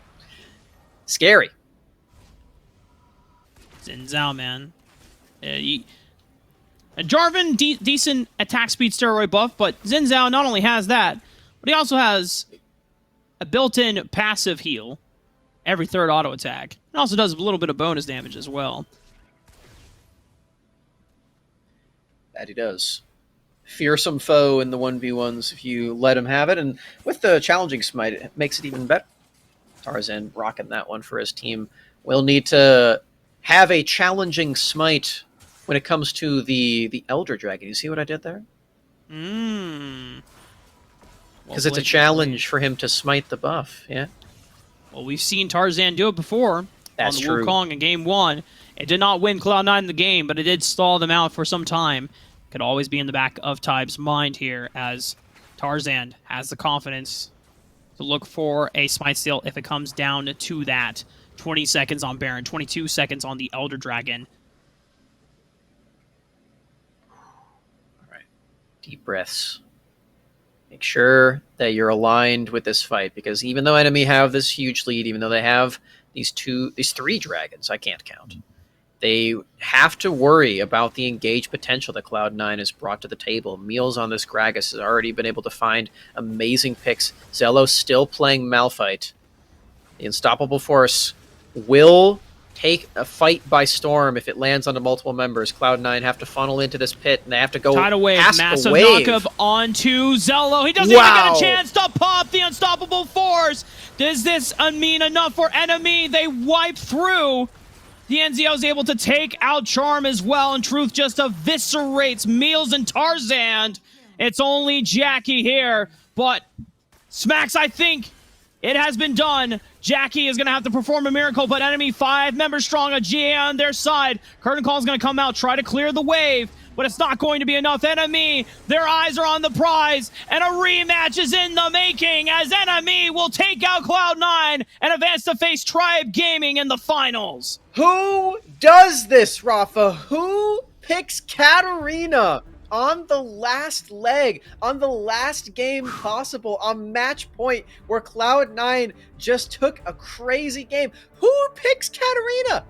Scary. Xin Zhao, man. Jarvan, decent attack speed steroid buff, but Xin Zhao not only has that, but he also has a built-in passive heal every third auto attack. It also does a little bit of bonus damage as well. That he does. Fearsome foe in the 1v1s if you let him have it, and with the challenging smite, it makes it even better. Tarzan rocking that one for his team. We'll need to have a challenging smite when it comes to the Elder Dragon. You see what I did there? Because it's a challenge for him to smite the buff, yeah? Well, we've seen Tarzan do it before. That's on the true. Wukong in Game 1. It did not win Cloud9 in the game, but it did stall them out for some time. Could always be in the back of Tybe's mind here, as Tarzan has the confidence to look for a smite steal if it comes down to that. 20 seconds on Baron, 22 seconds on the Elder Dragon. All right. Deep breaths. Make sure that you're aligned with this fight, because even though NME have this huge lead, even though they have these 3 dragons, I can't count, they have to worry about the engaged potential that Cloud9 has brought to the table. Meals on this Gragas has already been able to find amazing picks. Zello's still playing Malphite. The Unstoppable Force will take a fight by storm if it lands onto multiple members. Cloud9 have to funnel into this pit, and they have to go Tidal wave, past massive the wave. knockup onto Zello. He doesn't even get a chance to pop the Unstoppable Force. Does this mean enough for NME? They wipe through. Dienzio is able to take out Charm as well, and Truth just eviscerates Meals and Tarzan. It's only Jackie here, but Smacks, I think it has been done. Jackie is going to have to perform a miracle, but NME 5 members strong, a GA on their side. Curtain Call is going to come out, try to clear the wave, but it's not going to be enough. NME, their eyes are on the prize, and a rematch is in the making as NME will take out Cloud9 and advance to face Tribe Gaming in the finals. Who does this, Rafa? Who picks Katarina on the last leg, on the last game possible, on match point where Cloud9 just took a crazy game? Who picks Katarina?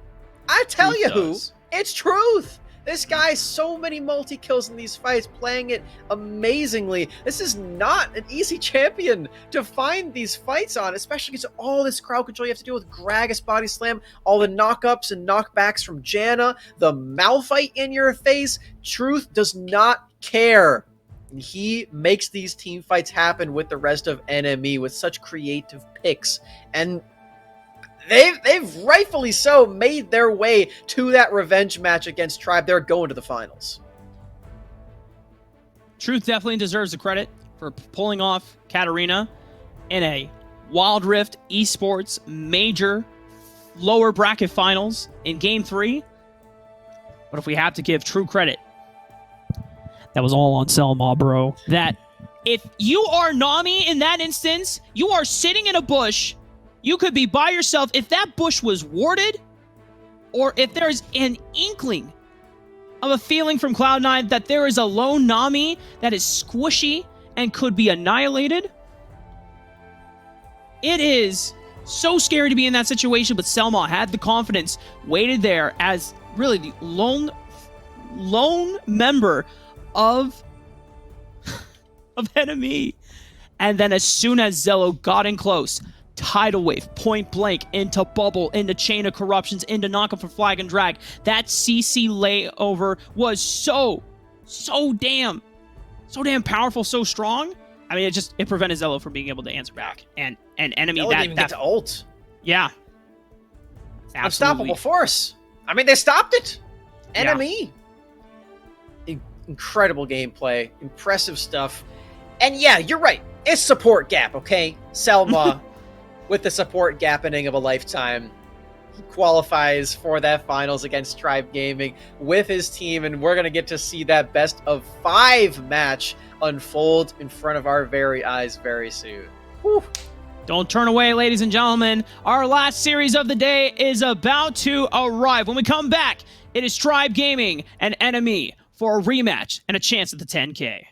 I tell you who. It's Truth. This guy, so many multi-kills in these fights, playing it amazingly. This is not an easy champion to find these fights on, especially because of all this crowd control you have to deal with. Gragas body slam, all the knockups and knockbacks from Janna, the Malphite in your face. Truth does not care. And he makes these team fights happen with the rest of NME with such creative picks. And They've rightfully so made their way to that revenge match against Tribe. They're going to the finals. Truth definitely deserves the credit for pulling off Katarina in a Wild Rift eSports major lower bracket finals in Game 3. But if we have to give true credit, that was all on Selma, bro. That if you are Nami in that instance, you are sitting in a bush. You could be by yourself. If that bush was warded, or if there's an inkling of a feeling from Cloud9 that there is a lone Nami that is squishy and could be annihilated, it is so scary to be in that situation. But Selma had the confidence, waited there as really the lone member of NME. And then as soon as Zello got in close, tidal wave, point blank, into bubble, into chain of corruptions, into knock up for flag and drag. That CC layover was so damn powerful, so strong. I mean, it prevented Zello from being able to answer back. And enemy Zello didn't even get to ult. Yeah. Unstoppable force. I mean, they stopped it. NME. Incredible gameplay, impressive stuff. And yeah, you're right. It's support gap, okay? Selma, with the support gappening of a lifetime, he qualifies for that finals against Tribe Gaming with his team, and we're going to get to see that best of 5 match unfold in front of our very eyes very soon. Whew. Don't turn away, ladies and gentlemen. Our last series of the day is about to arrive. When we come back, it is Tribe Gaming and NME for a rematch and a chance at the 10K.